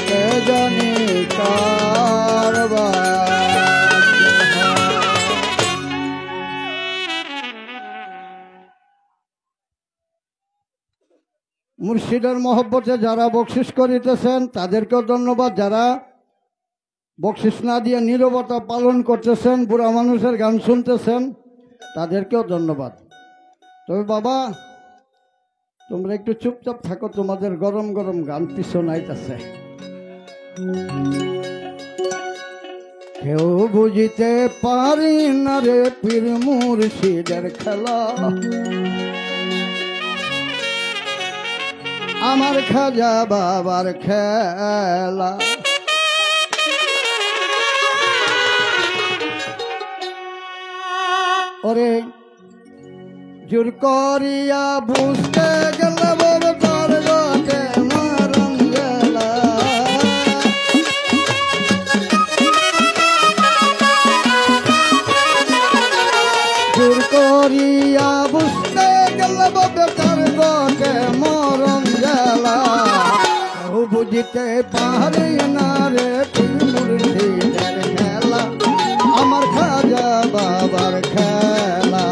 কে জানে কার ভাগ্যে হয়। মুর্শিদের মহব্বতে যারা বকশিস করিতেছেন তাদেরকেও ধন্যবাদ, যারা বকশিস না দিয়ে নীরবতা পালন করতেছেন, বুড়া মানুষের গান শুনতেছেন তাদেরকেও ধন্যবাদ। তবে বাবা তোমরা একটু চুপচাপ থাকো, তোমাদের গরম গরম গান পিছনাইতেছে। কেউ বুঝিতে পারি না রে পীর মুর্শিদের খেলা, আমার খাজা বাবার খেলা। ওরে জোর করিয়া বুঝতে গেলে বড় তোর গোটে মারণ গেলা, জোর করিয়া বুঝতে গেলে বড় তোর গোটে মরণ গেলা। কেউ বুঝিতে পারে না রে পীর মুর্শিদের খেলা, আমার খাজা বাবার খেলা।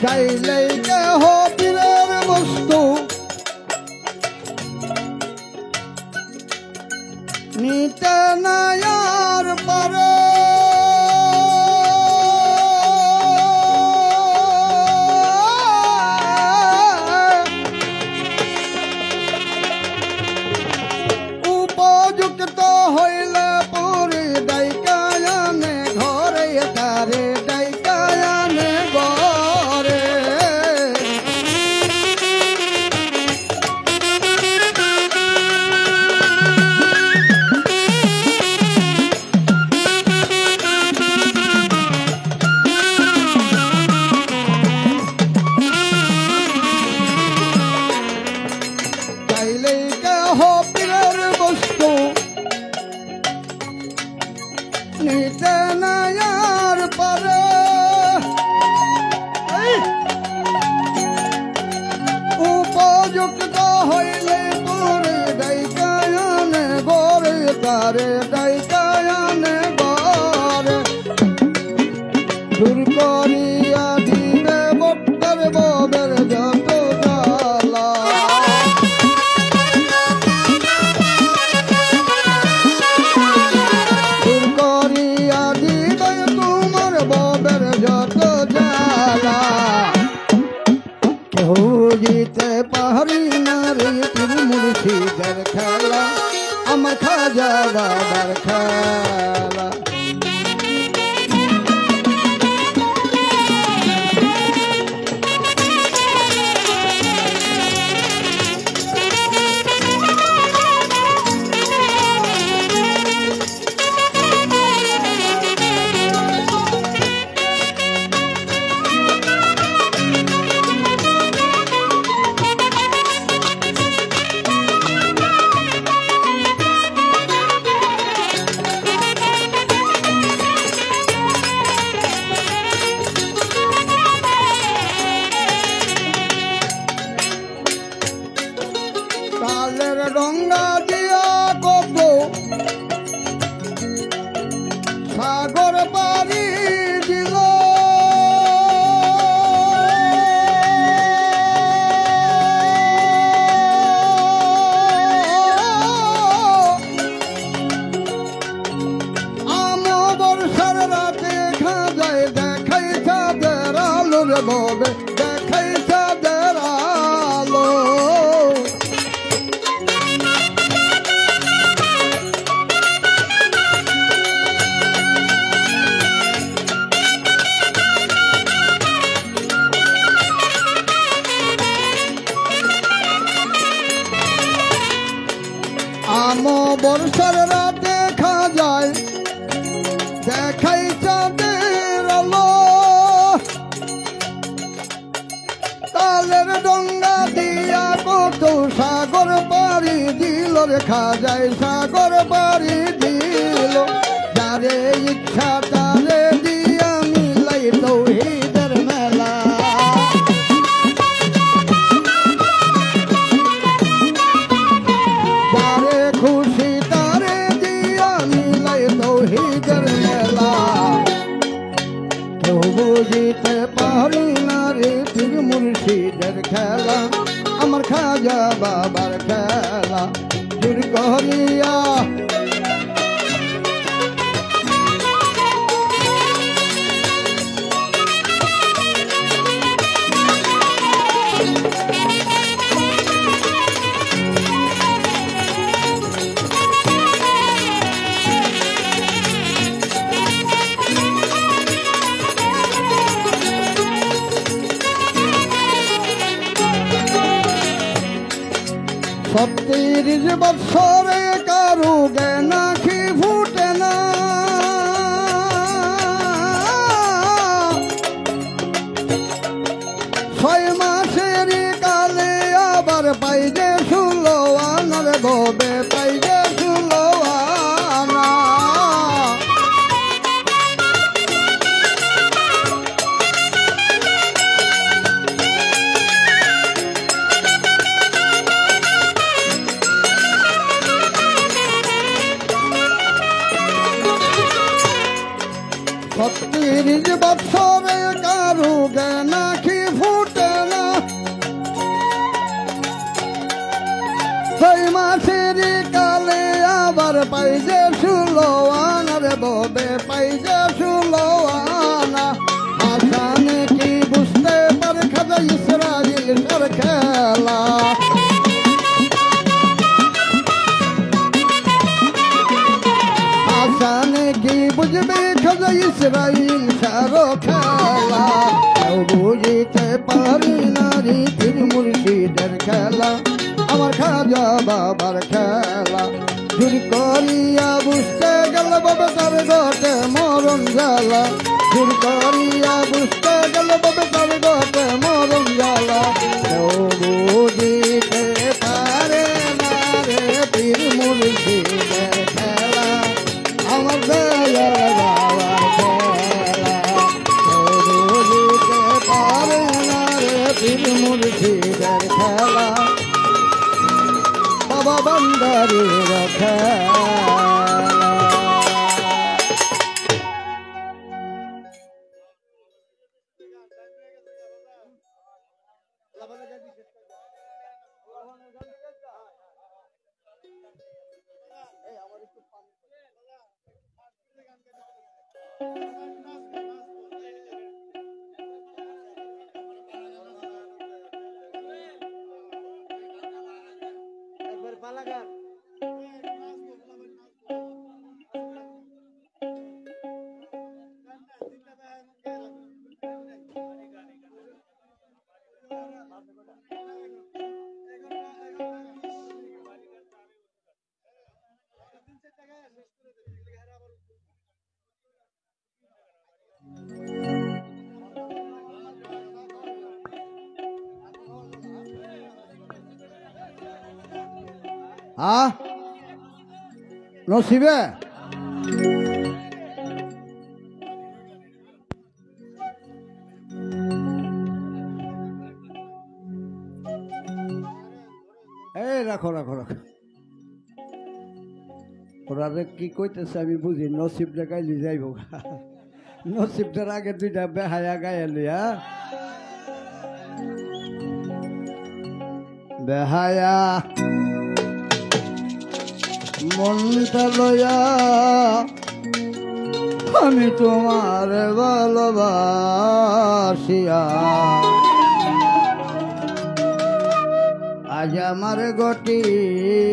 চাইলে দেহ পীরের বস্তু নিতে নায়ার পারে, উপযুক্ত হইলে পুরি দায়িকায়ানে ঘরে তারে দায়িকায়ানে ঘরে। চাইলে দেহ পীরের বস্তু নিতে নায়ার পারে, উপযুক্ত হইলে পুরে দায়িকায়ানে গরে তারে দায়িকায়ানে গরে। দূর করিয়া দিবে বক্তার ববের যত জ্বালা, দূর করিয়া দিবে তোমার ববের যত জ্বালা। কেউ জিতে পারি না রে পীর মুর্শিদের খেলা, আমার খাজা বাবার খেলা। ভবে দেখাই চাঁদের আলো। আমো বর্ষার রাত দেখা যায় দেখাই চাঁদের আলো। তালের ডঙ্গা দিয়া কত সাগর পাড়ি দিল রেখা যায় সাগর পাড়ি দিল। যারে ইচ্ছা তারে দিয়া মিলাই তৌহিদের মেলা। যারে খুশি তারে দিয়া মিলাই তৌহিদের মেলা। কেউ বুঝিতে পারি না রে পীর মুর্শিদের খেলা, আমার খাজা বাবার খেলা দূর করিয়া। সত্তিরিশ বৎসরে কারু জ্ঞান আঁখি ফুটে না। ছয় মাসের কালে আবার পাইজে 16 আনার ভবে পাইজে 16 আনা। সত্তিরিশ বৎসরে কারু জ্ঞান আঁখি ফুটে না। ছয় মাসের কালে আবার পাইজে 16 আনার ভবে পাইজে 16 আনা। আসানে কি বুঝতে পারে খাজা ইসরাইল সার খেলা। আসানে কি বুঝবে খাজা ইসরাইল সারো খেলা। কেউ বুঝিতে পারি না রে পীর মুর্শিদের খেলা, আমার খাজা বাবার খেলা দূর করিয়া। বুঝতে গেল বাবা তার ঘটে মরণ জ্বালা, দূর করিয়া বুঝতে গেল বাবা তার ঘটে মরণ জ্বালা। কেউ বুঝিতে পারে না রে পীর মুর্শিদের খেলা, আমার দয়াল বাবার খেলা। কেউ বুঝিতে পারে না রে পীর মুর্শিদের খেলা, বাবা বান্দারির খেলা। একবার পালাগান নসিবে এই রাখো রাখো রাখো। ওরা কি কইতেছে আমি বুঝি। নসিবটা গাইলি যাইব, নসিবটার আগে দুইটা বেহায়া গাইলি। বেহায়া মনটা লয়া আমি তোমার ভালোবাসিয়া আজ আমার গটিল।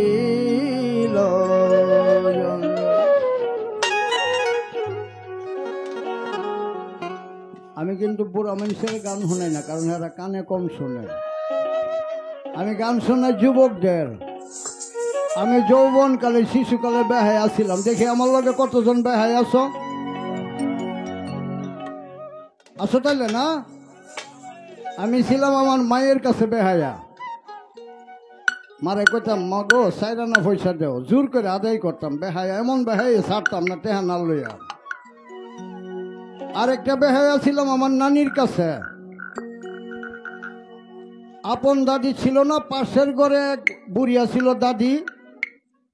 আমি কিন্তু বুড়া মানুষের গান শুনাই না, কারণ এরা কানে কম শুনে। আমি গান শোনাই যুবকদের। আমি যৌবনকালে শিশুকালে বেহায় আসছিলাম, দেখি আমার লগে কতজন বেহায় আছো? আছো তাইলে না? আমি ছিলাম আমার মায়ের কাছে বেহায়া। মারে কইতাম মা গো সাইরানা পয়সা দেও, জোর করে আদায় করতাম। বেহায়া এমন বেহায়া ছাড়তাম না টেহা না লইয়া। আরেকটা বেহায়া ছিলাম আমার নানির কাছে। আপন দাদি ছিল না, পাশের ঘরে এক বুড়িয়া ছিল দাদি,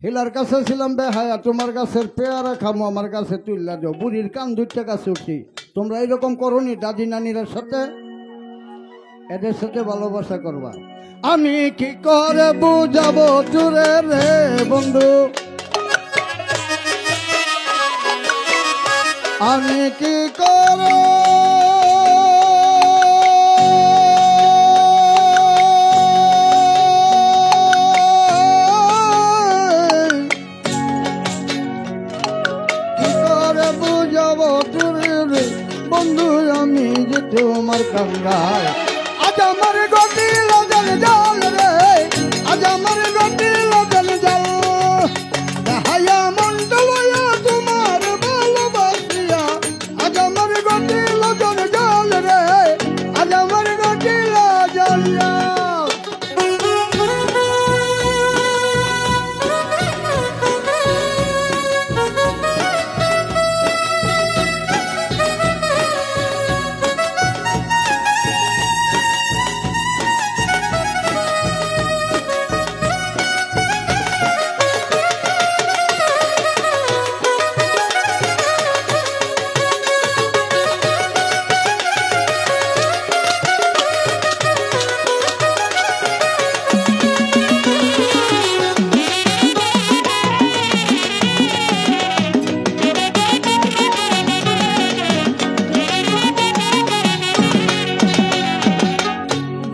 হিলার কাছে ছিলাম বেহায়া। তোমার গাছের পেয়ারা খামো, আমার কাছে তুললা দেও। বুড়ির কান দুইটা কাছে উঠি। তোমরা এইরকম করনি দাদি নানির সাথে? এদের সাথে ভালোবাসা করবা। আমি কি করে বুঝাবো তোরে রে বন্ধু, আমি কি করে বুঝাবো তোরে রে বন্ধু, আমি যে তোমার কাঙ্গাল। আজ আমার গতি লগন জল রে, আজ আমার গতি লগন জল। হায়া মনটা লইয়া তোমার ভালোবাসিয়া আজ আমার গতি লগন জল রে, আজ আমার গতি লগন জল।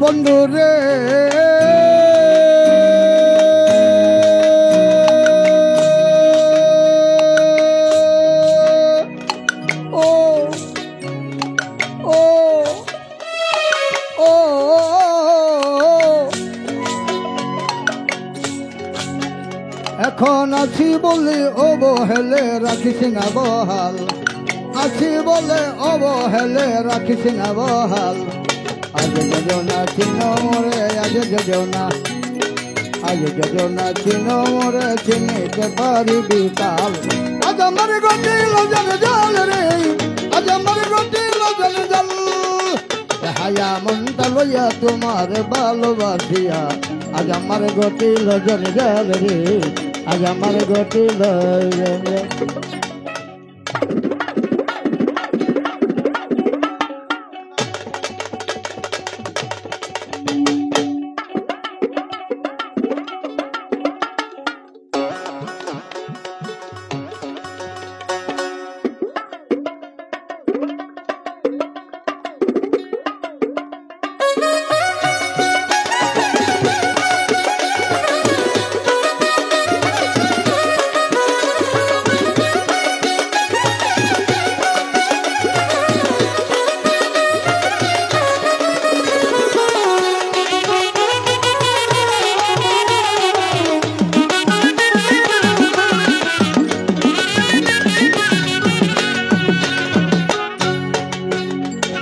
বন্ধু রে ও ও ও এখন আছি বলে অবহেলে রাখিস না বহাল, আছি বলে অবহেলে রাখিস না বহাল। আজ যোজনা চিহ্ন মোরে, আজ যোজনা, আজ যোজনা চিহ্ন মোরে, চিনিতে পারিবি কাল। আজ আমার গতি লগন জল রে, আজ আমার গতি লগন জল। হায়া মনটা লইয়া তোমার ভালোবাসিয়া আজ আমার গতি লগন জল রে, আজ আমার গতি লগন জল।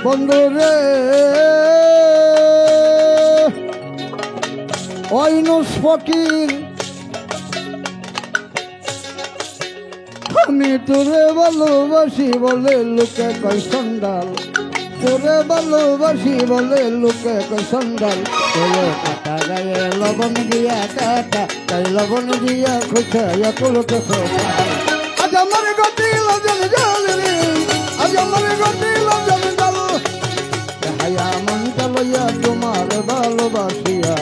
বন্ধু রে ওইনুস ফকির, আমি তোরে ভালোবাসি বলে লোকে কয় সন্ডাল, তোরে ভালোবাসি বলে লোকে কয় সন্ডাল। তোলো কাটা গায়ে লবণ দিয়া কাটা, তাই লবণ দিয়া খুশাইয়া তোলকে সকাল। আজ আমার গতি লগন জল রে, আজ আমার গতি লগন জল। হায়া মনটা লইয়া তোমার ভালোবাসিয়া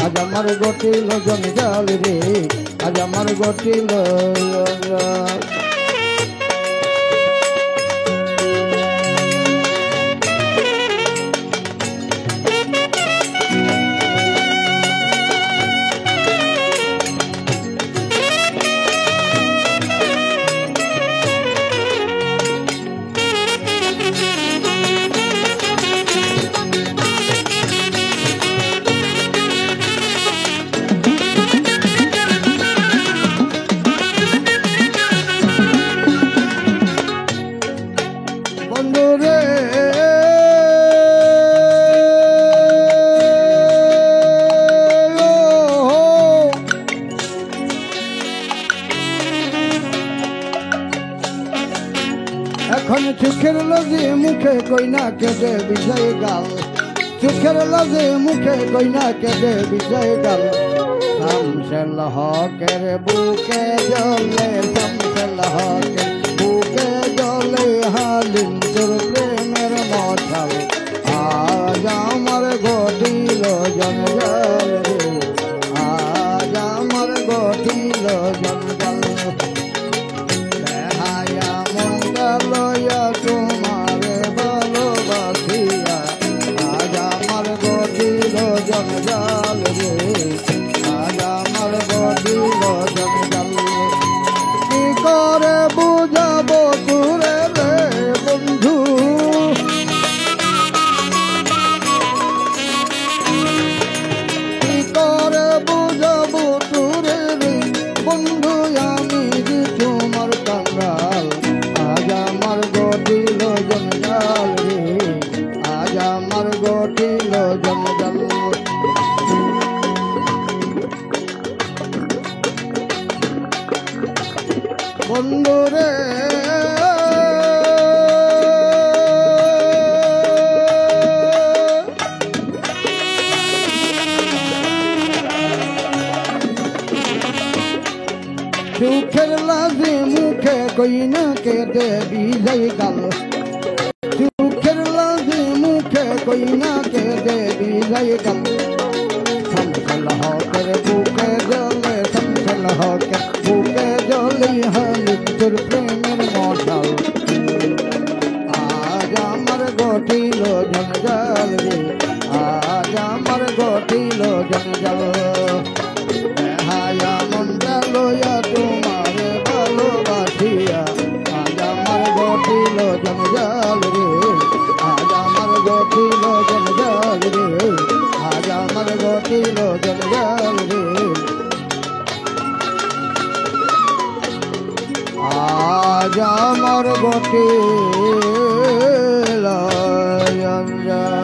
আজ আমার গতি লগন জল রে, আজ আমার গতি লগন। লাজে মুখে কইনা কেঁদে বিজয় গাল, সুখের লাজে মুখে কইনা কেঁদে বিজয় গাল। শামসুল হকের বুকে জ্বলে, শামসুল হকের বুকে জ্বলে হালিম তোর প্রেমের মশাল। আজ আমার ঘটিল জঞ্জাল রে, আজ আমার ঘটিল জঞ্জাল। বেহায়া মনটা লইয়া তোমারে ভালোবাসিয়া, আজ আমার ঘটিল জঞ্জাল রে, আজ আমার ঘটিল জঞ্জাল। কি করে বুঝাবো তোরে রে বন্ধু, কি করে বুঝাবো তোরে রে বন্ধু, আমি যে তোমার কাঙ্গাল। আজ আমার ঘটিল জঞ্জাল রে, আজ আমার ঘটিল জঞ্জাল। বন্ধু রে সুখের লাজে মুখে কইনা কেঁদে বিজয় গাল, সুখের লাজে মুখে কইনা কেঁদে বিজয় গাল। শামসুল হকের বুকে জ্বলে, শামসুল হকের বুকে জ্বলে হালিম তোর প্রেমের মশাল। আজ আমার ঘটিল জঞ্জাল রে, আজ আমার ঘটিল জঞ্জাল। বেহায়া মনটা লইয়া তোমারে ভালোবাসিয়া, আজ আমার ঘটিল জঞ্জাল রে, আজ আমার ঘটিল জঞ্জাল রে, আজ আমার ঘটিল জঞ্জাল রে। আজ আমার ঘটিল জঞ্জাল।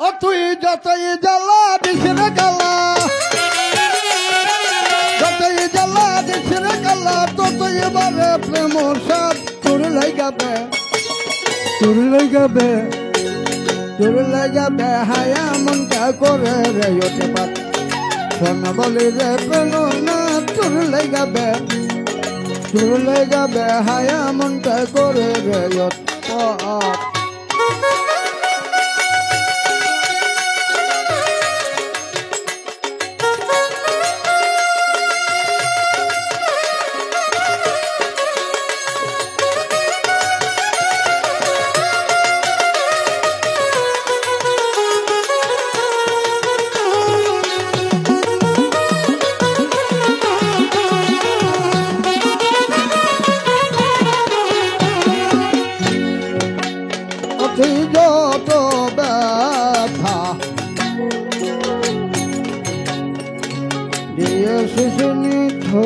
ও তুই যতই জ্বালা দিস রে গালা, যতই জ্বালা দিস রে গালা, ততই বারে প্রেম সাথ তোর লাগাবে, তোর লাগাবে, তোর লাগাবে। হায়া মনটা করে রে ওতে পাত, শোন বলি রে প্রেম না তোর লাগাবে, তোর লাগাবে। হায়া মনটা করে রে ওতে পাত। যত ব্যথা দিয়েছিস নিঠোর,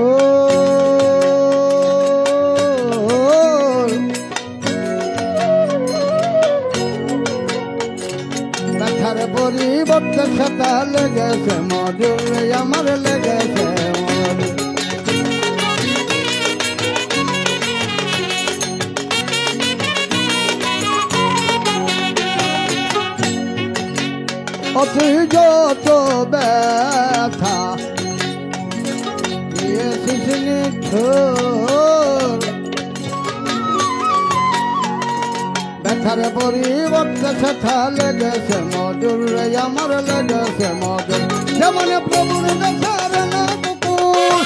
ব্যথার পরিবর্তে সেটা লেগেছে মধুর, আমার লেগেছে মধুর। তুই যত ব্যথা দিয়েছিস নিঠোর, ব্যথার পরিবর্তে সেটা লেগেছে মধুর, আমার লেগেছে মধুর। যেমন প্রভুর দেশের না কুকুর,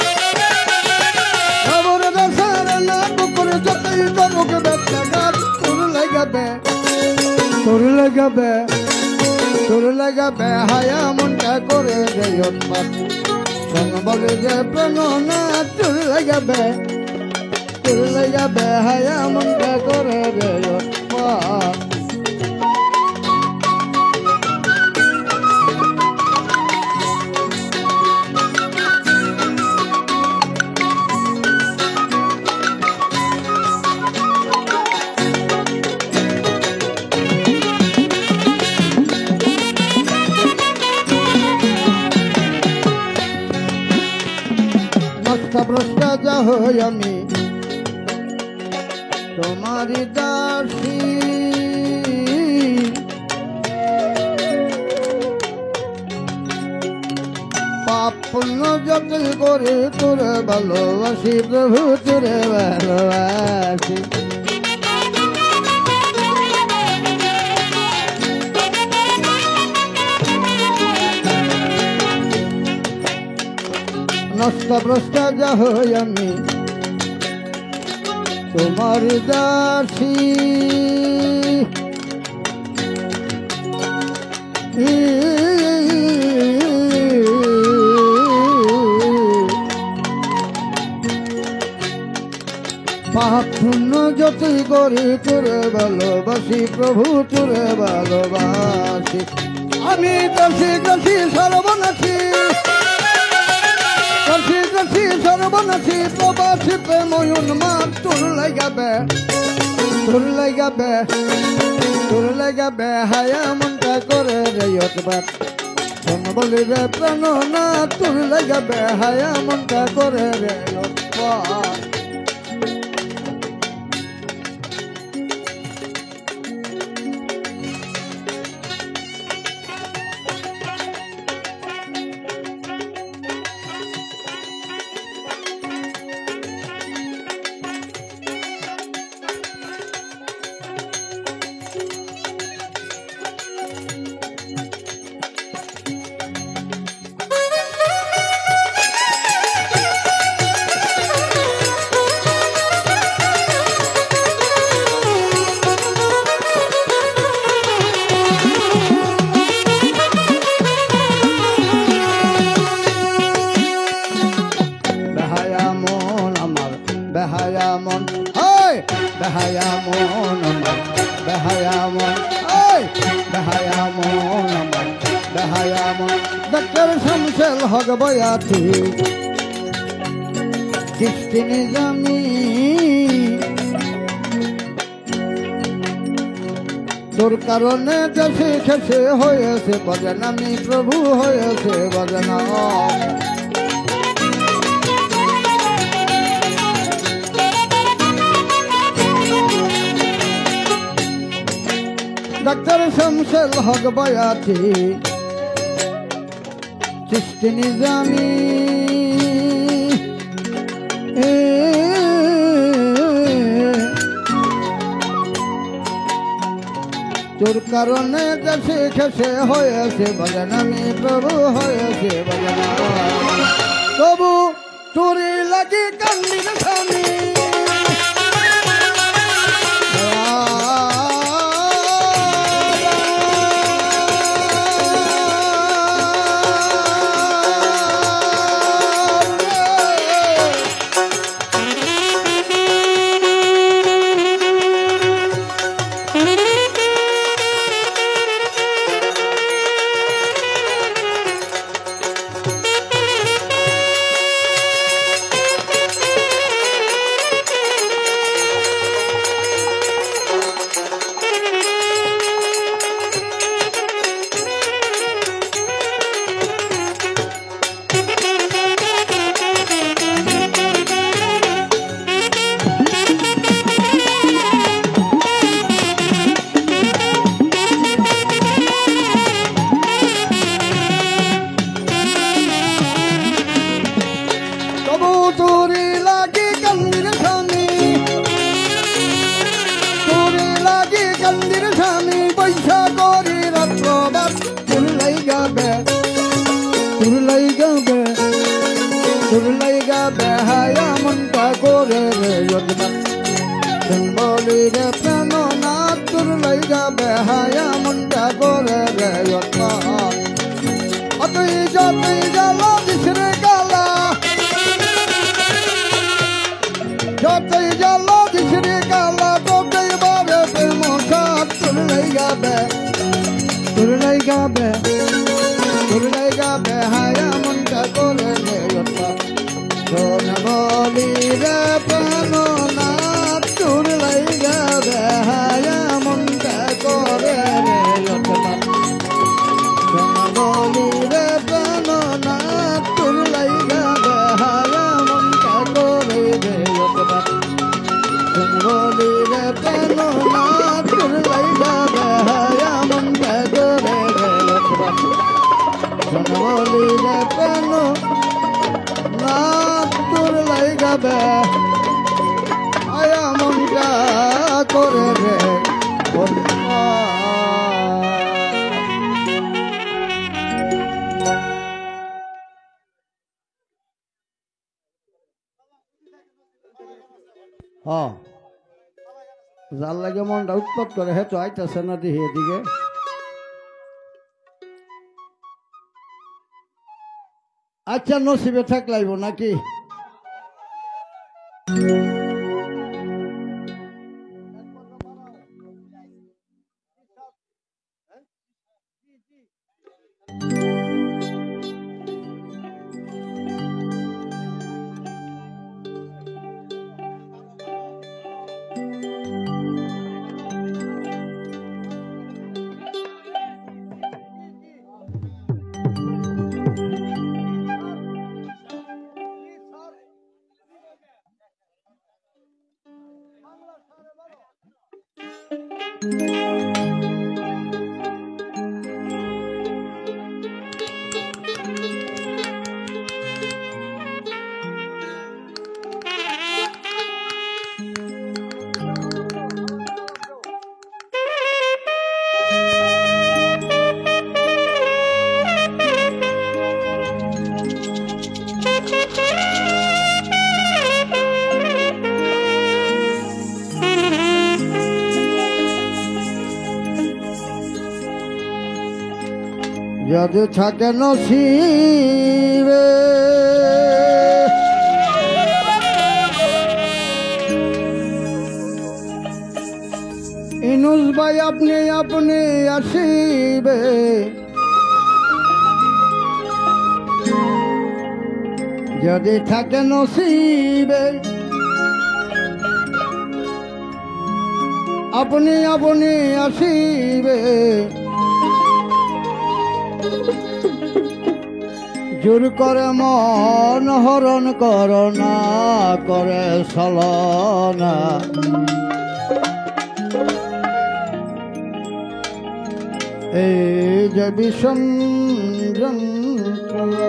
প্রভুর দেশের না কুকুর, যতই করুক ব্যথা তোর লাগাবে, তোর লাগাবে, তোর লাগাবে। হায়া মনটা করে রে উৎপাত, শোন বলে যে প্রেম না তোর লাগাবে, তোর লাগাবে। হায়া মনটা করে রে উৎপাত। ভ্রষ্ট যা হই আমি তোমারি দাসী পাপ পুণ্য যতই করে তোরে ভালোবাসি প্রভু তোরে ভালোবাসি নষ্ট ভ্রষ্ট যা হই আমি তোমার দাসী পাপ পুণ্য যতই করি তোরে ভালোবাসি প্রভু তোরে ভালোবাসি আমি দাসী দাসী সর্বনাশী দাসী দাসী সর্বনাশী প্রবাসী প্রেম উন্মাদ তোর লাগাবে তোর লাগাবে হায়া মনটা করে রে অতবার বলি রে প্রাণ না তোর লাগাবে হায়া মনটা করে রে অতবার বেহায়া মন হয় বেহায়া মন আমার বেহায়া মন হয় বেহায়া মন আমার বেহায়া মন ডক্টর শামসুল হক বয়াতি কিস্তিনি জানি তোর কারণে দেশে খেসে হয়েছে বদনামি প্রভু হয়েছে বদনাম ডক্টর শামসুল হক বয়াতি চিশতি নিজামি তোর কারণে দেশে খেসে হয়েছে বদনামি প্রভু হয়েছে বদনাম তবু তোরে লাগে কান্দির স্বামী বেহায়া মনটা করে রে বলি রে প্রাণ না তোর লাইগা বেহায়া মনটা করে রে অতই যতই জ্বালা দিসরে গালা যতই জ্বালা দিসরে গালা ততই বারে প্রেম সাত তোর লাইগা বেহায়া মনটা করে রে বলি রে প্রাণ না তোর লাইগা বেহায়া মনটা করে রে বলি রে প্রাণ না তোর লাইগা বেহায়া মনটা যাবে আয়া মনটা করে রে হ্যাঁ যার লাগে মনটা উৎপাত করে হে তো আইতাছে না দিহি এদিকে আচ্ছা নসিবে থাকলাইব নাকি যদি থাকে নসিবে ইনুস ভাই আপনি আপনি আসিবে যদি থাকে নসিবে আপনি আপনি আসিবে জোর করে মন হরণ করোনা করে ছলনা এই যে বিষম যন্ত্রণা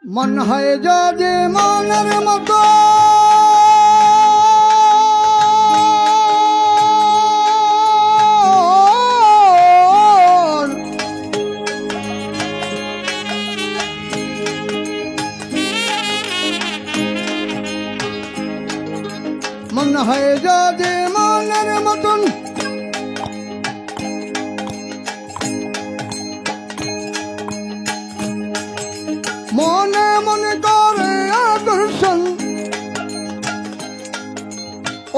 মন হয় যদি মনের মতো মন হয় যদি মনের মতন মনে মনে করে আকর্ষণ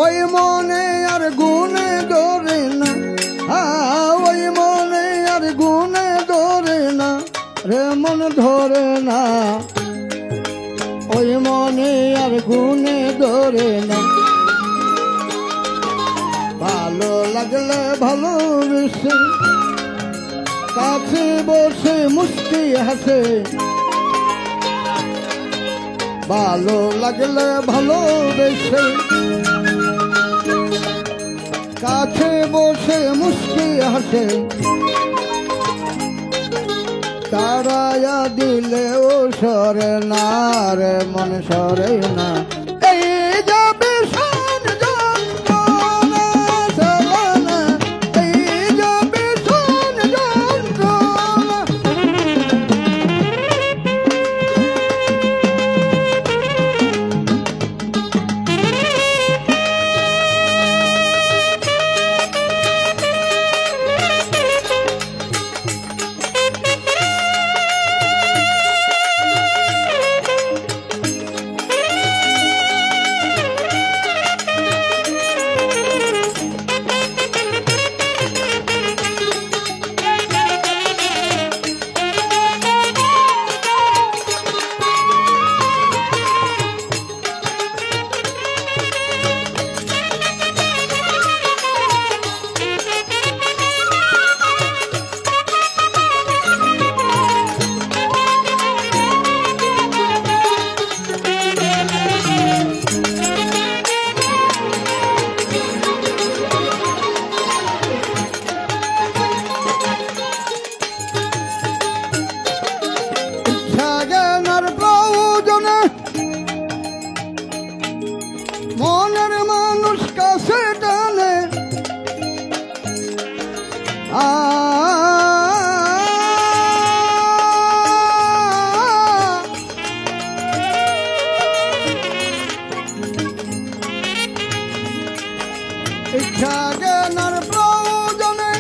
ওই মনে আর গুনে ধরে না ওই মনে আর গুনে ধরে না রে মন ধরে না ওই মনে আর গুনে ধরে না ভালো লাগলে ভালোবেসে কাছে বসে মুস্কি হাসে ভালো লাগলে ভালোবেসে কাছে বসে মুস্কি হাসে তারায়া দিলে ও সরে না রে মন সরে না এই যাবে ইচ্ছা জ্ঞানের প্রয়োজনে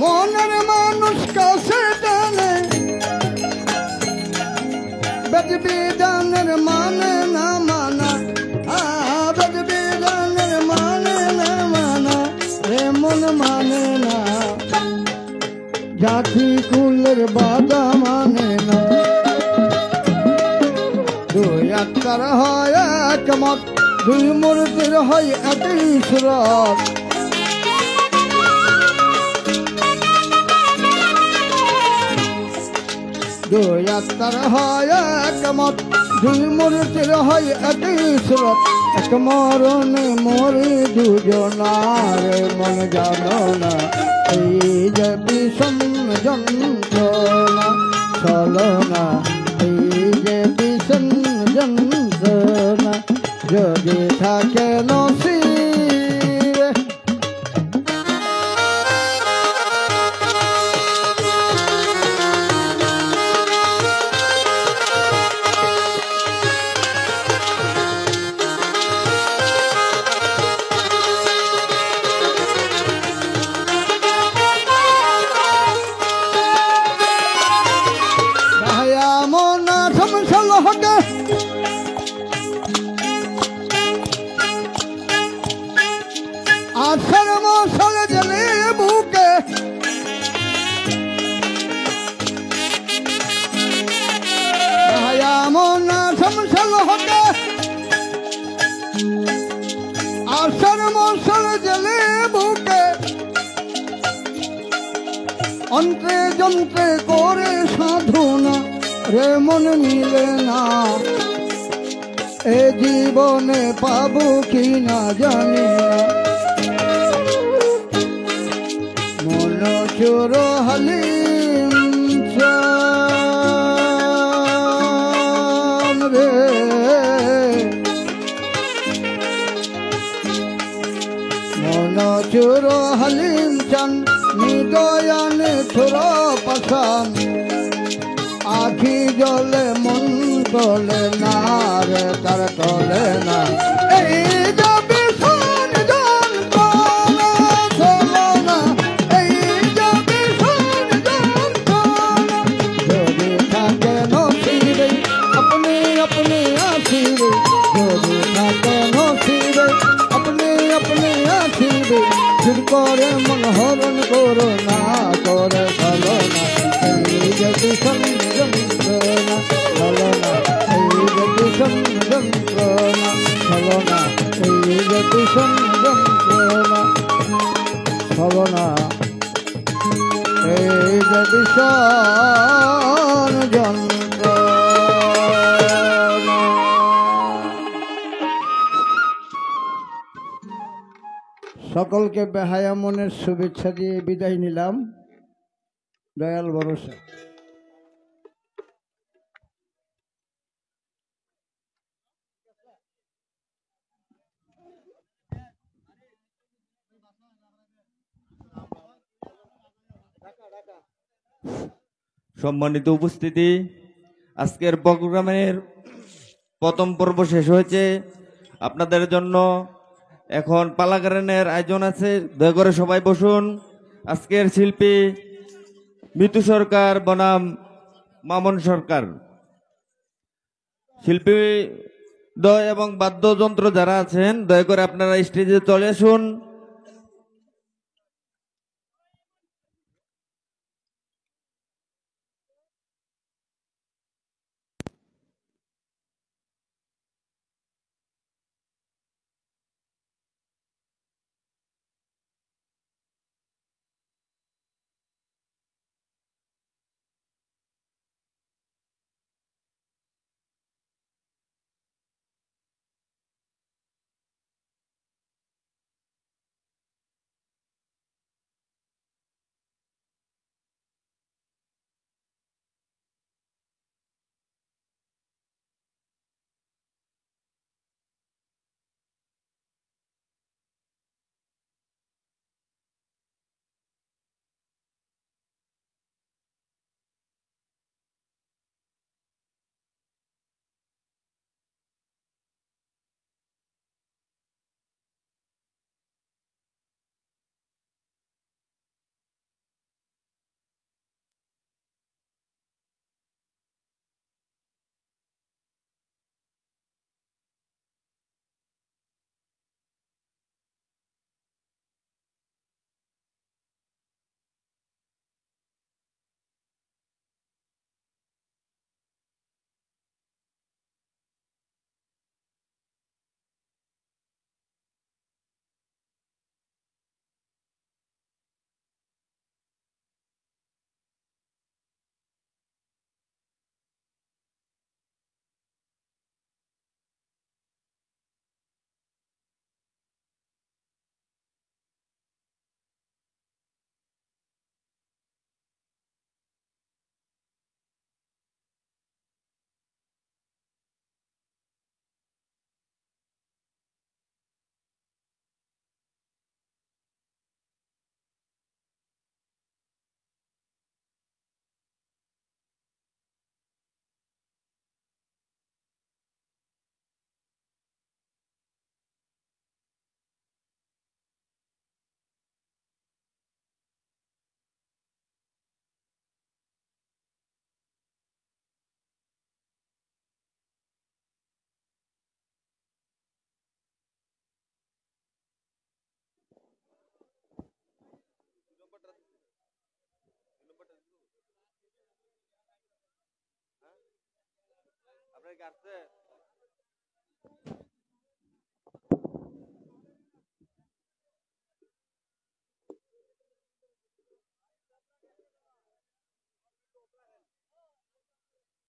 মনের মানুষ কাছে টানে বেদ বিধানের মানে না মানা বেদ বিধানের মানে না মানা রে মন মানে না জাতি কুলের বাধা মানে না দুই আত্মার হয় একমত দুই মূর্তির হয় একই সুরত দুই আত্মার হয় একমত দুই মূর্তির হয় একই সুরত এক মরণে মরি দুজনার মন জানো না এই যে বিষম যন্ত্রণা ছলনা এই যে বিষম যন্ত্রণা যদি থাকে নসিবে হকে আষাঢ় মশাল জলে বুকে মনা সমসল হকে আষাঢ় মশাল জলে বুকে অন্ত্রে যন্ত্রে করে সাধনা রে মন মিলে না এ জীবনে পাবো কি না জানি মন চোর হালিম চান রে মন চোর হালিম চান নিদয়ানে ছোর পাশান আখি জলে মন তোলে না রে তার তোলে না এই যে ভীষণ যন্ত্রণা ছলনা এই যে ভীষণ যন্ত্রণা যদি থাকে নসিবে আপনি আপনি আসিবে যদি থাকে নসিবে আপনি আপনি আসিবে চুর করে মন হরণ করো না করে ছলনা এই যে ভীষণ যন্ত্রণা ছলনা এই যে ভীষণ যন্ত্রণা ছলনা এই যে ভীষণ যন্ত্রণা ছলনা এই যে ভীষণ যন্ত্রণা। সকলকে বেহায়া মনের শুভেচ্ছা দিয়ে বিদায় নিলাম। দয়াল ভরসা। সম্মানিত উপস্থিতি, আজকের প্রোগ্রামের প্রথম পর্ব শেষ হয়েছে। আপনাদের জন্য এখন পালা গানের আয়োজন আছে, দয়া করে সবাই বসুন। আজকের শিল্পী মিতু সরকার বনাম মামন সরকার। শিল্পী দয় এবং বাদ্যযন্ত্র যারা আছেন দয়া করে আপনারা স্টেজে চলে আসুন। গাচ্ছে